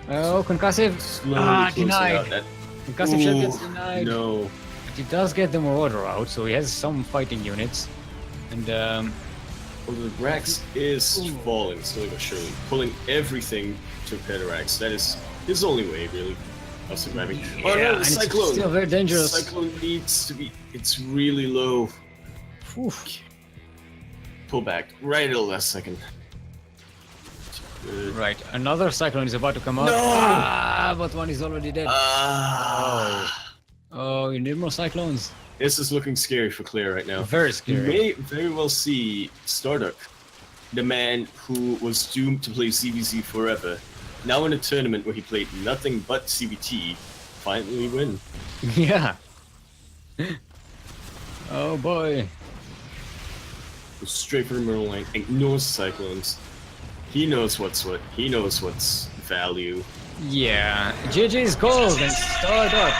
Oh, concussive. Slowly closing denied. out that. Concussive shot gets Ooh, denied. No. But he does get the Marauder out, so he has some fighting units. And Oh, the Rax is falling slowly but surely, pulling everything to Petarax. That is his only way, really, of surviving. Oh yeah, no, and the Cyclone! it's still very dangerous. The Cyclone needs to be. It's really low. Oof. Pull back right at the last second. Good. Right, another Cyclone is about to come out. No! Ah, but one is already dead. Ah. Oh, you need more Cyclones. This is looking scary for Claire right now. Very You scary. may very well see Starduck, the man who was doomed to play CBC forever, now in a tournament where he played nothing but CBT, finally win. Yeah. Oh boy. Goes straight for the middle lane, ignores Cyclones. He knows what's what. He knows what's value. Yeah. GG's called and start up.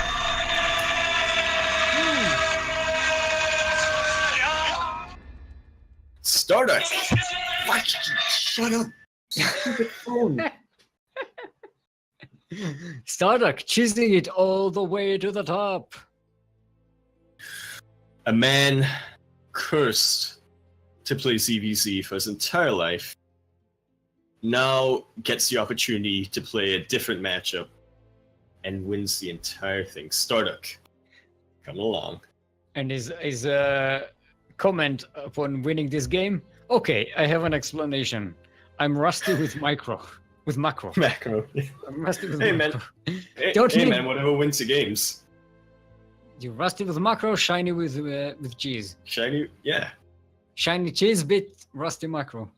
Starduck! What? Shut up! Stupid phone. Starduck cheesing it all the way to the top. A man cursed to play CVC for his entire life now gets the opportunity to play a different matchup and wins the entire thing. Starduck, come along. And his comment upon winning this game. Okay, I have an explanation. I'm rusty with macro. Macro. I'm rusty with Hey macro. man. Hey, Don't hey need- man, whatever wins the games. You're rusty with macro, shiny with cheese. Shiny, yeah. Shiny cheese bit, rusty macro.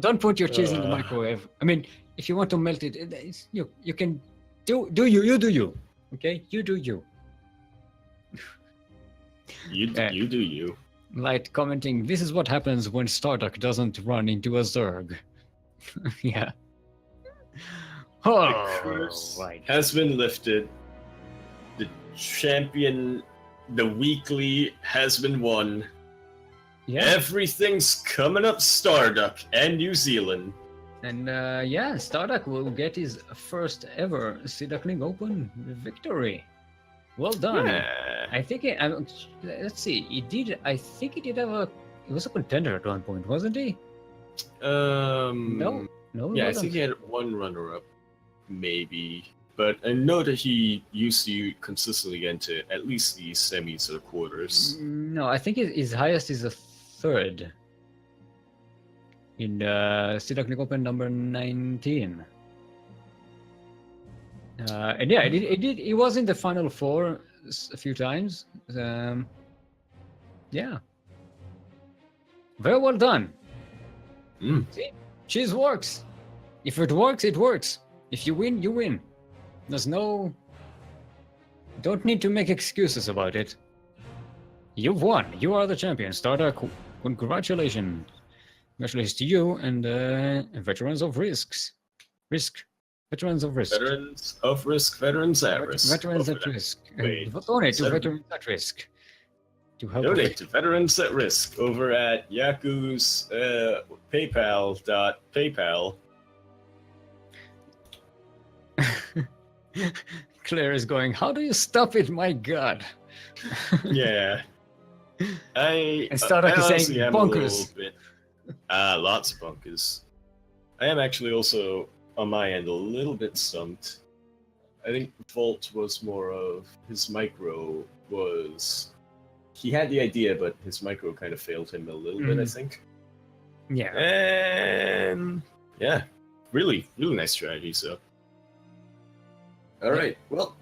don't put your cheese in the microwave. I mean, if you want to melt it, you can do you. Okay, you do you. You do you. Light commenting, this is what happens when Starduck doesn't run into a Zerg. Yeah. The Oh, curse right. has been lifted. The champion, the weekly, has been won. Yeah. Everything's coming up Starduck and New Zealand. And yeah, Starduck will get his first ever Sea Duckling Open victory. Well done. Yeah. I think let's see. I think he did have he was a contender at one point, wasn't he? No, he Yeah, I wasn't. think he had one runner-up, maybe. But I know that he used to consistently get into at least the semis or the quarters. No, I think his highest is a third in Sea Duckling Open number 19. And yeah, he was in the final four a few times. Yeah. Very well done. See, cheese works. If it works, it works. If you win, you win. There's no... Don't need to make excuses about it. You've won. You are the champion. Starduck, congratulations. Congratulations to you and Veterans of Risks. Veterans of Risk. Veterans of Risk, Veterans at Risk. Veterans Over at there. Risk. Wait, Donate to seven- Veterans at Risk. To help Donate to Veterans at Risk over at Yaku's PayPal.paypal. Claire is going, how do you stop it? My God. Yeah. And Starduck is saying bonkers. Lots of bonkers. I am actually also, on my end, a little bit stumped. I think Volt was more of his micro was... He had the idea, but his micro kind of failed him a little bit, I think. Yeah. And yeah, really nice strategy. So, all right. Well,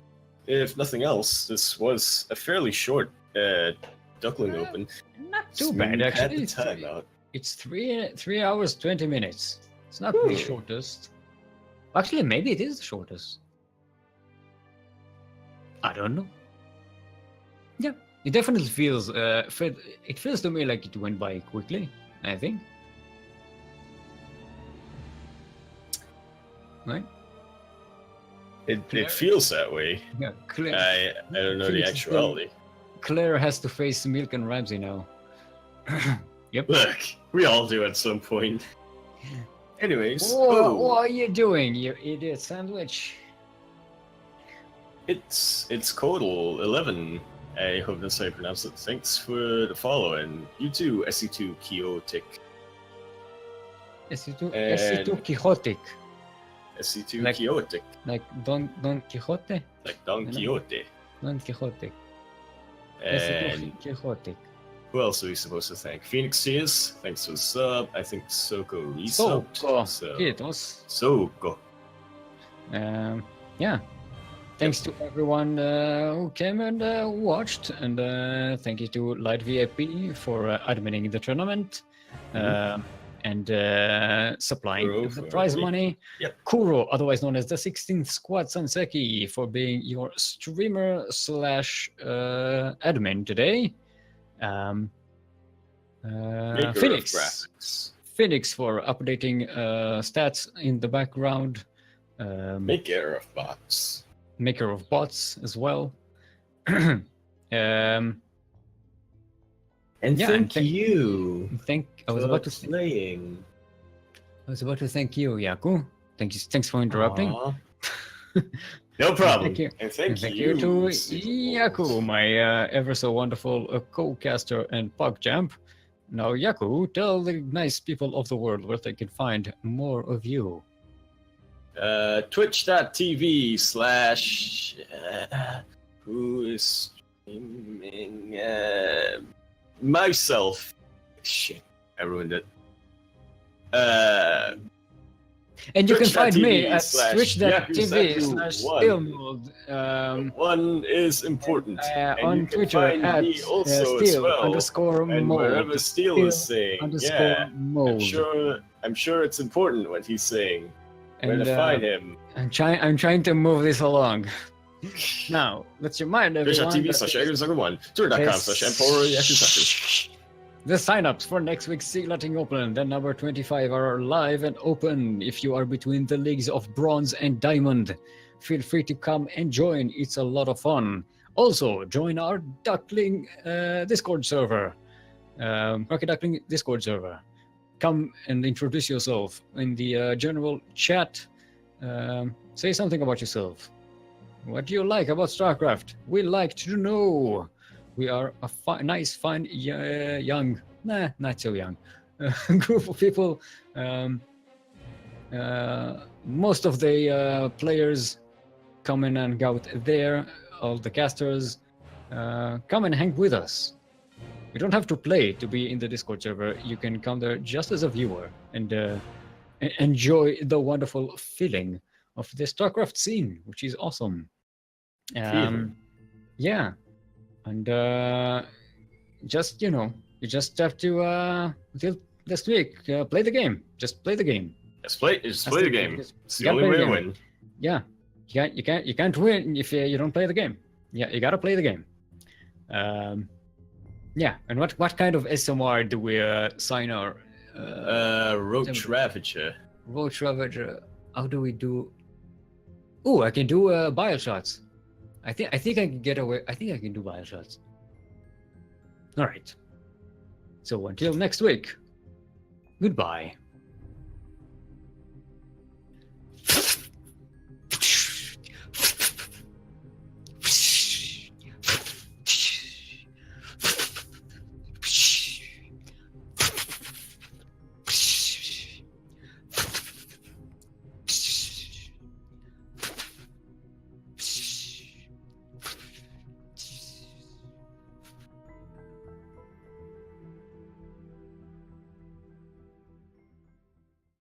if nothing else, this was a fairly short Duckling Open. Not too bad, We actually. Had the time out. It's 3 hours, 20 minutes. It's not the shortest. Actually, maybe it is the shortest. I don't know. Yeah, it definitely feels. It feels to me like it went by quickly. I think. Right. It feels that way. Yeah, Claire. I don't know the Phoenix is still- actuality. Claire has to face Milk and Ramsey now. Yep. Look, we all do at some point. Anyways, What are you doing, you idiot sandwich? it's Codal 11. I hope that's how you pronounce it. Thanks for the follow, and you too, SE2 Quixotic. SE2 Quixotic. SE2 Like- Quixotic, Like Don Quixote? like Don I know. Quixote. Don Quixote. And SE2 Quixotic. who else are we supposed to thank? Phoenix Sears, thanks for the sub. I think Soko resubbed. So, Kiitos. Soko. Yeah. Thanks to everyone who came and watched, and thank you to Light VIP for adminning the tournament and supplying Kuro the for prize me. money. Yep. Kuro, otherwise known as the 16th Squad Sanseki, for being your streamer / admin today. Maker of Phoenix. graphics. Phoenix for updating stats in the background. Maker of bots. Maker of bots as well. Um, And Yeah, thank and you I was about to playing. thank you, Yaku. Thanks for interrupting. Aw. No problem. Thank you. And thank you to Steelmold. Yaku, my ever so wonderful co-caster and PogChamp. Now, Yaku, tell the nice people of the world where they can find more of you. Twitch.tv/ who is streaming? Myself. Shit, I ruined it. And you can find me at Twitch.tv/Yakuzaku1. twitch.tv/Steelmold. One is important. And On you can Twitter find at me also as well. _mold. And wherever Steel is saying, yeah, Mold. I'm sure it's important what he's saying. Where And to find him? I'm trying to move this along. Now, let's remind everyone Twitch.tv/Yakuzaku1. Twitter.com/Emperor the sign-ups for next week's Sea Duckling Open, the number 25, are live and open. If you are between the leagues of Bronze and Diamond, feel free to come and join. It's a lot of fun. Also, join our Duckling Discord server, CranKy Duckling Discord server. Come and introduce yourself in the general chat. Say something about yourself. What do you like about StarCraft? We like to know. We are a nice, fine, young, not so young, group of people. Most of the players come in and go out there. All the casters come and hang with us. You don't have to play to be in the Discord server. You can come there just as a viewer and enjoy the wonderful feeling of the StarCraft scene, which is awesome. Yeah. And just, you just have to until this week play the game. Just play the game. Just play the game. It's the gotta only play way the to game. win. Yeah, you can't win if you don't play the game. Yeah, you gotta play the game. Yeah, and what kind of SMR do we sign our Roach Ravager. Roach Ravager? How do we do? Oh, I can do bio shots. I think I can get away. I think I can do bio shots. All right. So until next week. Goodbye.